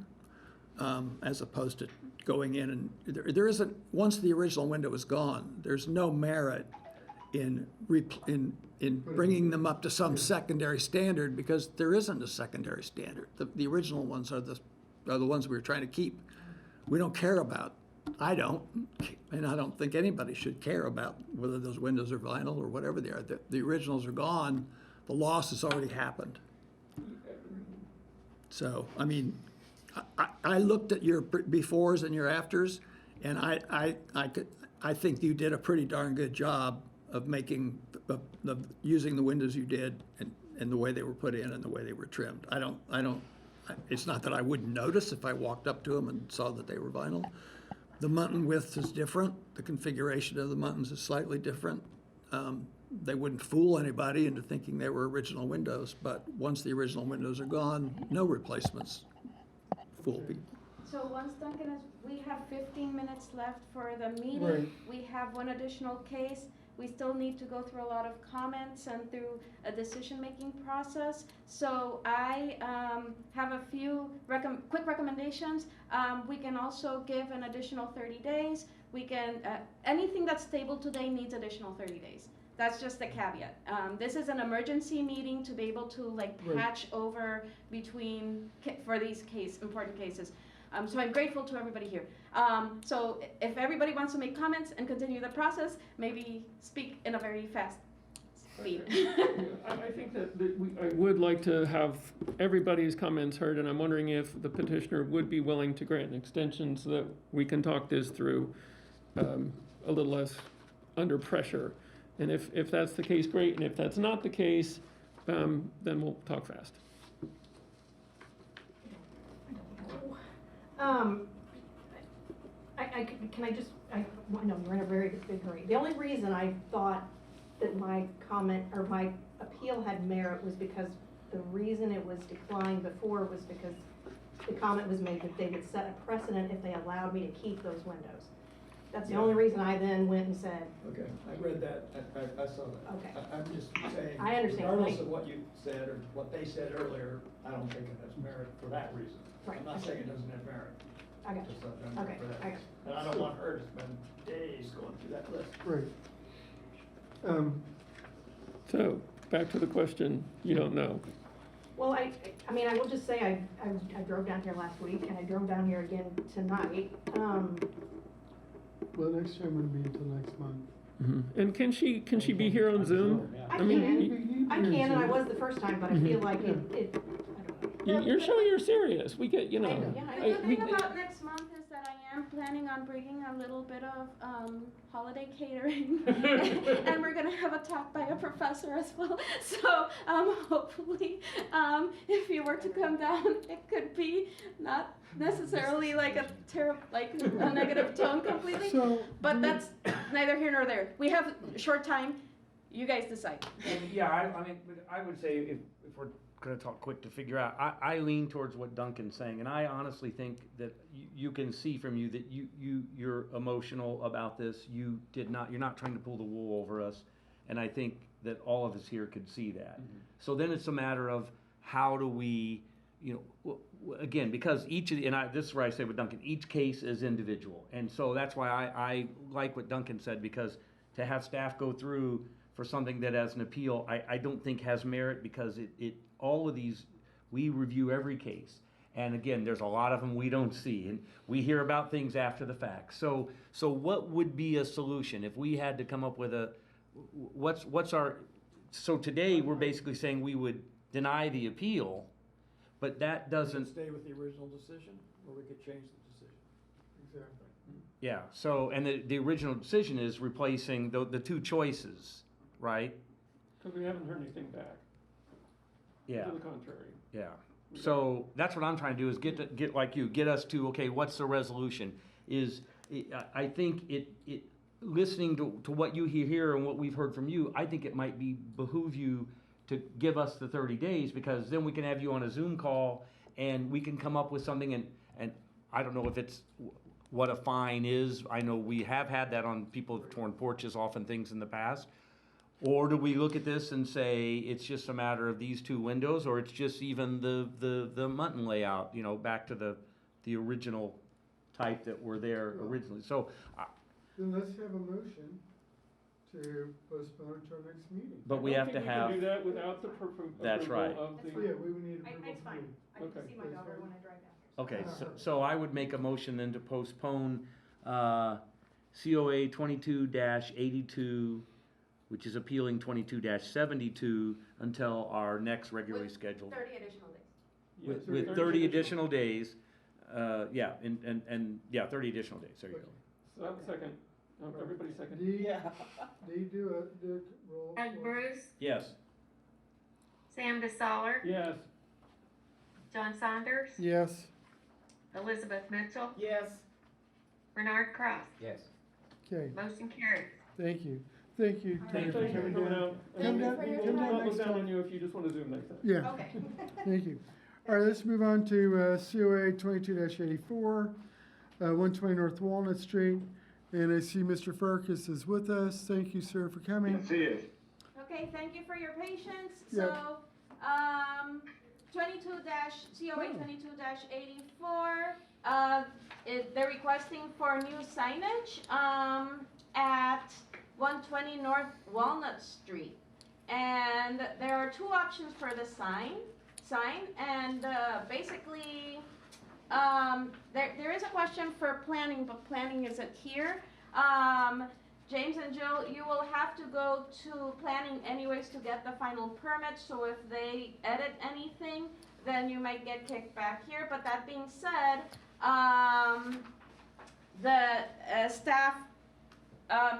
Speaker 7: as opposed to going in and there isn't, once the original window is gone, there's no merit in bringing them up to some secondary standard, because there isn't a secondary standard. The original ones are the ones we were trying to keep. We don't care about. I don't, and I don't think anybody should care about whether those windows are vinyl or whatever they are. The originals are gone. The loss has already happened. So, I mean, I looked at your befores and your afters, and I think you did a pretty darn good job of making of using the windows you did and the way they were put in and the way they were trimmed. It's not that I wouldn't notice if I walked up to them and saw that they were vinyl. The muntin width is different. The configuration of the muntins is slightly different. They wouldn't fool anybody into thinking they were original windows, but once the original windows are gone, no replacements fool people.
Speaker 6: So once Duncan is, we have 15 minutes left for the meeting.
Speaker 1: Right.
Speaker 6: We have one additional case. We still need to go through a lot of comments and through a decision-making process. So I have a few quick recommendations. We can also give an additional 30 days. We can, anything that's tabled today needs additional 30 days. That's just the caveat. This is an emergency meeting to be able to patch over between, for these important cases. So I'm grateful to everybody here. So if everybody wants to make comments and continue the process, maybe speak in a very fast speed.
Speaker 4: I think that I would like to have everybody's comments heard, and I'm wondering if the petitioner would be willing to grant an extension so that we can talk this through a little less under pressure. And if that's the case, great. And if that's not the case, then we'll talk fast.
Speaker 12: I know you're in a very big hurry. The only reason I thought that my comment or my appeal had merit was because the reason it was declined before was because the comment was made that they would set a precedent if they allowed me to keep those windows. That's the only reason I then went and said,
Speaker 7: Okay, I read that, I saw that.
Speaker 12: Okay.
Speaker 7: I'm just saying,
Speaker 12: I understand.
Speaker 7: regardless of what you said or what they said earlier, I don't think it has merit for that reason.
Speaker 12: Right.
Speaker 7: I'm not saying it doesn't have merit.
Speaker 12: I got you.
Speaker 7: Just not merit
Speaker 12: Okay,
Speaker 7: for that.
Speaker 12: I got you.
Speaker 7: And I don't want her to spend days going through that list.
Speaker 1: Right.
Speaker 4: So back to the question, you don't know.
Speaker 12: Well, I mean, I will just say I drove down here last week and I drove down here again tonight.
Speaker 1: Well, next time wouldn't be until next month.
Speaker 4: Mm-hmm. And can she be here on Zoom?
Speaker 12: I
Speaker 4: mean,
Speaker 12: can, and I was the first time, but I feel like it I don't know.
Speaker 4: You're showing you're serious. We get, you know.
Speaker 6: The thing about next month is that I am planning on bringing a little bit of holiday catering, and we're gonna have a talk by a professor as well. So hopefully, if you were to come down, it could be not necessarily like a a negative tone completely.
Speaker 1: So,
Speaker 6: But that's neither here nor there. We have short time. You guys decide.
Speaker 9: Yeah, I mean, I would say if we're gonna talk quick to figure out. I lean towards what Duncan's saying, and I honestly think that you can see from you that you're emotional about this. You're not trying to pull the wool over us, and I think that all of us here could see that.
Speaker 4: Mm-hmm.
Speaker 9: So then it's a matter of how do we, again, because this is where I say with Duncan, each case is individual, and so that's why I like what Duncan said, because to have staff go through for something that as an appeal, I don't think has merit, because all of these, we review every case. And again, there's a lot of them we don't see, and we hear about things after the fact. So what would be a solution if we had to come up with so today we're basically saying we would deny the appeal, but that
Speaker 7: We could
Speaker 9: doesn't,
Speaker 7: stay with the original decision, or we could change the decision.
Speaker 1: Exactly.
Speaker 9: yeah, so, and the original decision is replacing the two choices, right?
Speaker 4: Because we haven't heard anything back.
Speaker 9: Yeah.
Speaker 4: To the contrary.
Speaker 9: Yeah, so that's what I'm trying to do, is get us to, okay, what's the resolution? I think listening to what you hear here and what we've heard from you, I think it might behoove you to give us the 30 days, because then we can have you on a Zoom call and we can come up with something, and I don't know if it's what a fine is. I know we have had that on people who've torn porches off and things in the past. Or do we look at this and say it's just a matter of these two windows, or it's just even the Mutton layout, back to the original type that were there originally? So,
Speaker 1: Then let's have a motion to postpone to our next meeting.
Speaker 9: but we have to
Speaker 4: We
Speaker 9: have,
Speaker 4: can do that without the
Speaker 9: That's right.
Speaker 4: approval of
Speaker 12: That's
Speaker 4: the.
Speaker 1: Yeah, we would need approval.
Speaker 12: It's fine. I can
Speaker 4: Okay.
Speaker 12: see my daughter when I drive after.
Speaker 9: okay, so I would make a motion then to postpone COA 22-82, which is appealing 22-72, until our next regularly
Speaker 6: With
Speaker 9: scheduled.
Speaker 6: 30 additional days.
Speaker 4: Yeah,
Speaker 9: With 30 additional days, yeah, and 30 additional days, there you go.
Speaker 4: So, second, everybody second.
Speaker 1: Dee, Dee, do a roll.
Speaker 2: Doug
Speaker 1: call.
Speaker 2: Bruce,
Speaker 9: Yes,
Speaker 2: Sam DeSaller,
Speaker 4: Yes,
Speaker 2: John Saunders,
Speaker 1: Yes.
Speaker 2: Elizabeth Mitchell,
Speaker 10: Yes.
Speaker 2: Bernard Cross.
Speaker 8: Yes.
Speaker 1: Okay,
Speaker 2: Motion carries.
Speaker 1: thank you. Thank you,
Speaker 6: All
Speaker 1: Tina,
Speaker 6: right.
Speaker 1: for
Speaker 4: thank you for
Speaker 1: coming
Speaker 4: coming
Speaker 1: down.
Speaker 4: out.
Speaker 6: Thank you
Speaker 1: down-
Speaker 6: for your
Speaker 1: come
Speaker 6: time.
Speaker 1: down
Speaker 4: I'll
Speaker 1: next
Speaker 4: look down on
Speaker 1: time.
Speaker 4: you if you just want to Zoom next time.
Speaker 1: Yeah,
Speaker 6: Okay.
Speaker 1: thank you. All right, let's move on to COA 22-84, 120 North Walnut Street. And I see Mr. Farkas is with us. Thank you, sir, for coming.
Speaker 5: Yes, he is.
Speaker 6: Okay, thank you for your patience.
Speaker 1: Yeah.
Speaker 6: So, COA 22-84, they're requesting for new signage, at 120 North Walnut Street. And there are two options for the sign, and, basically, there is a question for planning, but planning isn't here. James and Jill, you will have to go to planning anyways to get the final permit, so if they edit anything, then you might get kicked back here. But that being said, the staff,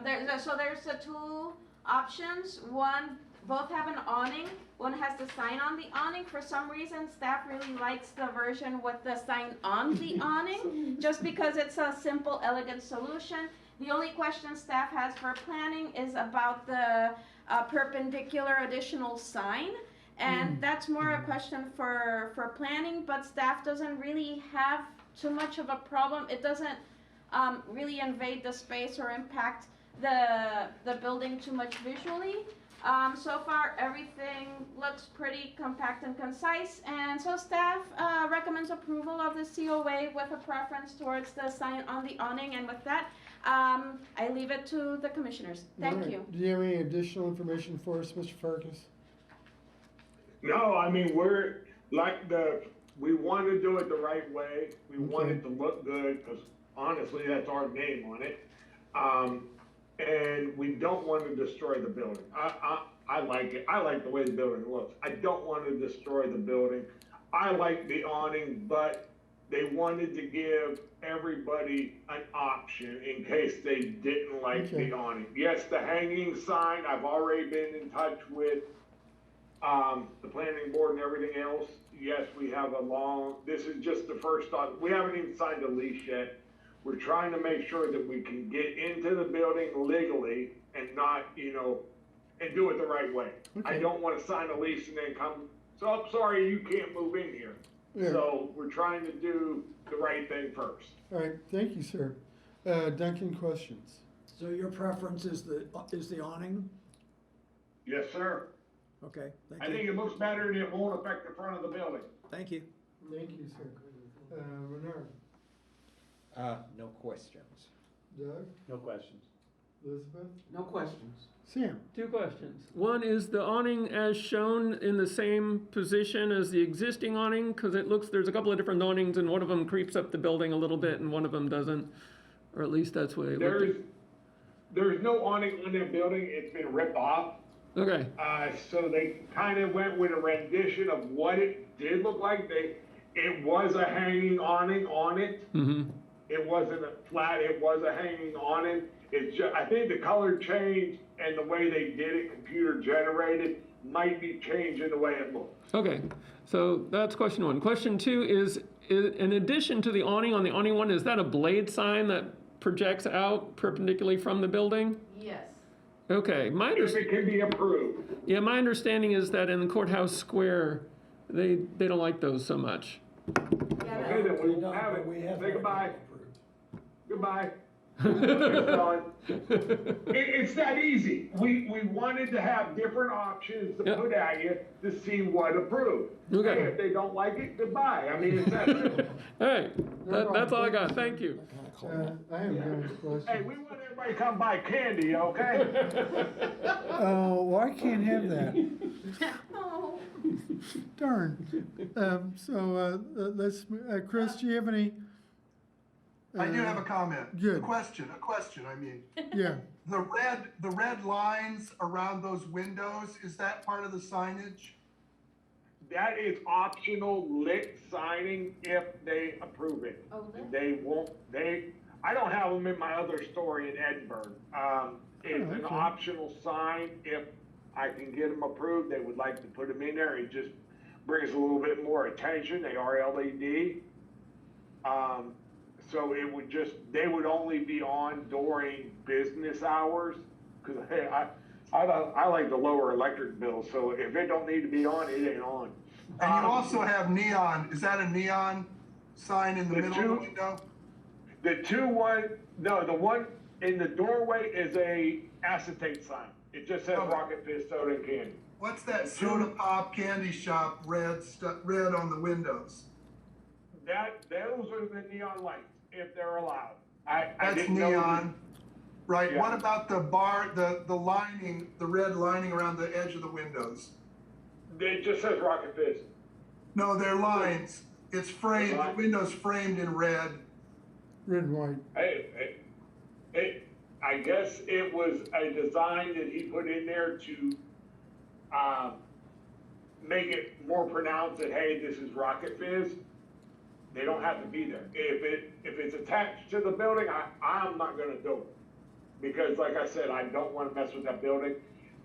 Speaker 6: there's the two options. Both have an awning. One has the sign on the awning. For some reason, staff really likes the version with the sign on the awning, just because it's a simple, elegant solution. The only question staff has for planning is about the perpendicular additional sign. And that's more a question for planning, but staff doesn't really have too much of a problem. It doesn't really invade the space or impact the building too much visually. So far, everything looks pretty compact and concise, and so staff recommends approval of the COA with a preference towards the sign on the awning. And with that, I leave it to the commissioners. Thank
Speaker 1: All right.
Speaker 6: you.
Speaker 1: Do you have any additional information for us, Mr. Farkas?
Speaker 5: No, I mean, we want to do it the right way. We want it to look good, because honestly, that's our name on it. And we don't want to destroy the building. I like it. I like the way the building looks. I don't want to destroy the building. I like the awning, but they wanted to give everybody an option in case they didn't like the awning. Yes, the hanging sign, I've already been in touch with the planning board and everything else. Yes, we have this is just the first thought. We haven't even signed a lease yet. We're trying to make sure that we can get into the building legally and not, and do it the right way. I don't want to sign a lease and then come
Speaker 14: So I'm sorry you can't move in here.
Speaker 1: Yeah.
Speaker 14: So we're trying to do the right thing first.
Speaker 1: All right, thank you, sir. Duncan, questions?
Speaker 7: So your preference is the awning?
Speaker 14: Yes, sir.
Speaker 7: Okay,
Speaker 14: I think it looks better and it won't affect the front of the building.
Speaker 7: Thank you.
Speaker 1: Thank you, sir. Bernard?
Speaker 8: No questions.
Speaker 1: Doug?
Speaker 9: No questions.
Speaker 1: Elizabeth?
Speaker 13: No questions.
Speaker 1: Sam?
Speaker 4: 2 questions. One, is the awning as shown in the same position as the existing awning? Because it looks, there's a couple of different awnings and one of them creeps up the building a little bit and one of them doesn't. Or at least that's what it looked.
Speaker 14: There's no awning on that building. It's been ripped off.
Speaker 4: Okay,
Speaker 14: So they kind of went with a rendition of what it did look like. It was a hanging awning on it.
Speaker 4: mm-hmm,
Speaker 14: It wasn't a flat, it was a hanging awning. It's just, I think the color changed and the way they did it, computer generated, might be changing the way it looks.
Speaker 4: okay. So that's question 1. Question 2 is in addition to the awning on the awning one, is that a blade sign that projects out perpendicularly from the building?
Speaker 6: Yes.
Speaker 4: Okay,
Speaker 14: If it can be approved.
Speaker 4: yeah, my understanding is that in the courthouse square, they don't like those so much.
Speaker 14: Okay, then we won't have it. Say goodbye. Goodbye. It's that easy. We wanted to have different options to
Speaker 4: Yep.
Speaker 14: put at you to see what approved.
Speaker 4: Okay.
Speaker 14: Hey, if they don't like it, goodbye. I mean, it's that simple.
Speaker 4: All right, that's all I got, thank you.
Speaker 1: I have no questions.
Speaker 14: Hey, we want everybody to come buy candy, okay?
Speaker 1: Oh, well, I can't have that.
Speaker 6: Oh.
Speaker 1: Darn. Let's, Chris, do you have any?
Speaker 5: I do have a comment.
Speaker 1: Good.
Speaker 5: A question, I mean.
Speaker 1: Yeah,
Speaker 5: The red lines around those windows, is that part of the signage?
Speaker 14: That is optional lit signing if they approve it.
Speaker 6: Oh, that-
Speaker 14: They won't, I don't have them in my other store in Edinburgh. It's an
Speaker 1: okay.
Speaker 14: optional sign. If I can get them approved, they would like to put them in there. It just brings a little bit more attention. They are LED. So it would they would only be on during business hours. Cause hey, I like the lower electric bill. So if it don't need to be on, it ain't on.
Speaker 5: And you also have neon, is that a neon sign in the
Speaker 14: The
Speaker 5: middle of the
Speaker 14: two-
Speaker 5: window?
Speaker 14: The one in the doorway is a acetate sign. It just says
Speaker 5: Okay.
Speaker 14: Rocket Fizz Soda and Candy.
Speaker 5: What's that soda pop candy shop red on the windows?
Speaker 14: Those are the neon lights, if they're allowed. I
Speaker 5: That's
Speaker 14: didn't know-
Speaker 5: neon, right?
Speaker 14: Yeah.
Speaker 5: What about the the lining, the red lining around the edge of the windows?
Speaker 14: It just says Rocket Fizz.
Speaker 5: No, they're lines. It's framed, the
Speaker 14: Line.
Speaker 5: window's framed in red.
Speaker 1: red and white.
Speaker 14: I guess it was a design that he put in there to, make it more pronounced that, hey, this is Rocket Fizz. They don't have to be there. If it's attached to the building, I'm not gonna do it. Because like I said, I don't wanna mess with that building.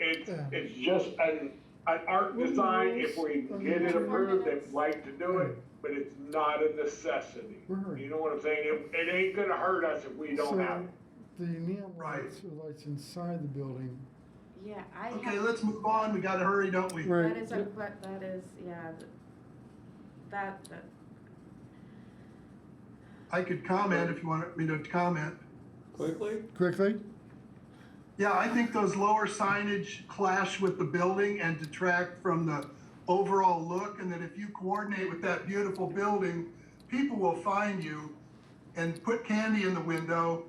Speaker 14: It's just an art design. If we get it approved, they'd like to do it, but it's not a necessity. You know what I'm saying? It ain't gonna hurt us if we don't have it.
Speaker 1: The neon
Speaker 5: Right.
Speaker 1: lights are lights inside the building.
Speaker 6: Yeah, I
Speaker 5: Okay,
Speaker 6: have,
Speaker 5: let's move on. We gotta hurry, don't we?
Speaker 1: Right.
Speaker 6: that is yeah, that,
Speaker 5: I could comment if you want me to comment.
Speaker 1: Quickly?
Speaker 5: Yeah, I think those lower signage clash with the building and detract from the overall look, and that if you coordinate with that beautiful building, people will find you and put candy in the window,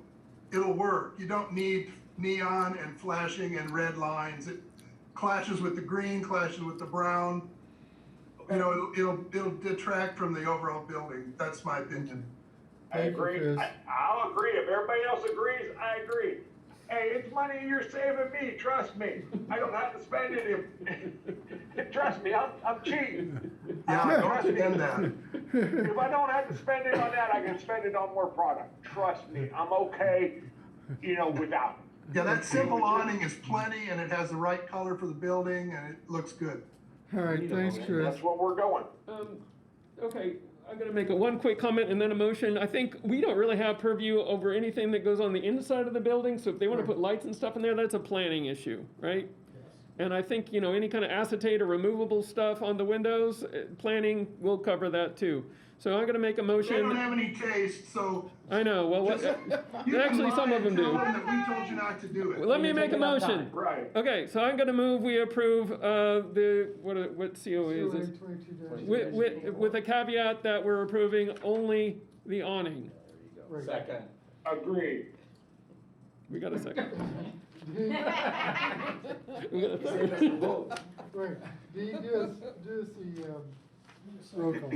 Speaker 5: it'll work. You don't need neon and flashing and red lines. It clashes with the green, clashes with the brown. You know, it'll detract from the overall building. That's my opinion.
Speaker 14: I
Speaker 1: Thank you,
Speaker 14: agree.
Speaker 1: Chris.
Speaker 14: I'll agree. If everybody else agrees, I agree. Hey, it's money you're saving me. Trust me. I don't have to spend it. If trust me, I'm cheap.
Speaker 5: Yeah, I don't
Speaker 14: Trust me.
Speaker 5: understand that.
Speaker 14: If I don't have to spend it on that, I can spend it on more product. Trust me, I'm okay. Without it.
Speaker 5: Yeah, that simple awning is plenty, and it has the right color for the building, and it looks good.
Speaker 1: All right, thanks, Chris.
Speaker 14: That's what we're going.
Speaker 4: Okay, I'm gonna make one quick comment and then a motion. I think we don't really have purview over anything that goes on the inside of the building, so if they wanna put lights and stuff in there, that's a planning issue, right? And I think, you know, any kind of acetate or removable stuff on the windows, planning will cover that too. So I'm gonna make a
Speaker 5: They
Speaker 4: motion.
Speaker 5: don't have any taste, so.
Speaker 4: I know, well, what,
Speaker 5: You can
Speaker 4: actually, some
Speaker 5: lie
Speaker 4: of them
Speaker 5: and tell
Speaker 4: do.
Speaker 5: them that we told you not to do it.
Speaker 4: Let me make a motion.
Speaker 14: Right.
Speaker 4: Okay, so I'm gonna move, we approve, what COA is
Speaker 1: COA
Speaker 4: this?
Speaker 1: 22-.
Speaker 4: With a caveat that we're approving only the awning.
Speaker 1: Right.
Speaker 9: Second.
Speaker 14: Agreed.
Speaker 4: We got a second.
Speaker 1: Do you-
Speaker 4: We got a third.
Speaker 1: Right, do us the, roll call.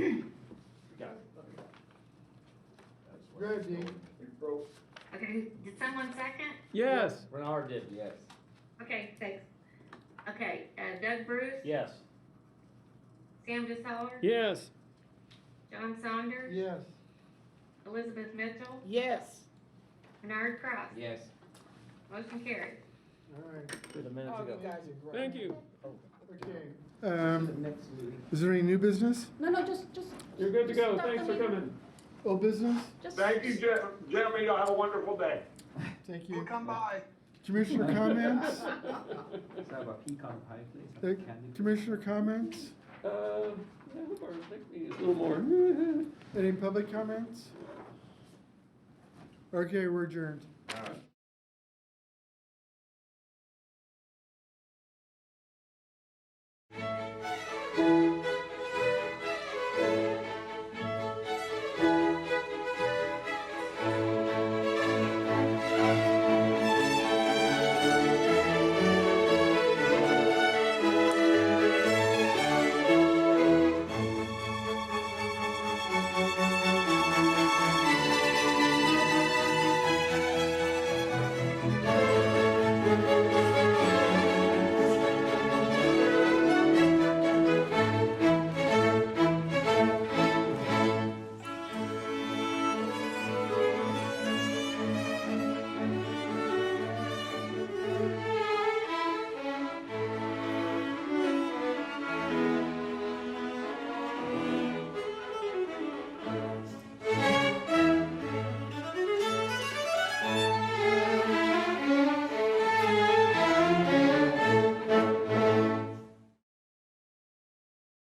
Speaker 1: Go ahead, Dean.
Speaker 2: Okay, did someone second?
Speaker 4: Yes.
Speaker 9: Renard did, yes.
Speaker 2: Okay, thanks. Okay, Doug Bruce?
Speaker 9: Yes.
Speaker 2: Sam DeSaller?
Speaker 4: Yes.
Speaker 2: John Saunders?
Speaker 1: Yes.
Speaker 2: Elizabeth Mitchell?
Speaker 10: Yes.
Speaker 2: Bernard Cross?
Speaker 9: Yes.
Speaker 2: Motion carried.
Speaker 1: All right,
Speaker 9: Did a minute
Speaker 10: Oh,
Speaker 9: ago.
Speaker 10: you guys are great.
Speaker 4: Thank you.
Speaker 1: okay. Is there any new business?
Speaker 6: No, just.
Speaker 4: You're good to go.
Speaker 6: Stop
Speaker 4: Thanks
Speaker 6: the
Speaker 4: for
Speaker 6: meeting.
Speaker 4: coming.
Speaker 1: Old business?
Speaker 6: Just.
Speaker 14: Thank you, gentlemen. Y'all have a wonderful day.
Speaker 1: Thank
Speaker 5: We'll
Speaker 1: you.
Speaker 5: come by.
Speaker 1: Commissioner comments?
Speaker 8: Let's have a pecan pie, please.
Speaker 1: Commissioner comments?
Speaker 4: Yeah, hope our next meeting is a little more.
Speaker 1: Any public comments? Okay, we're adjourned.
Speaker 9: All right.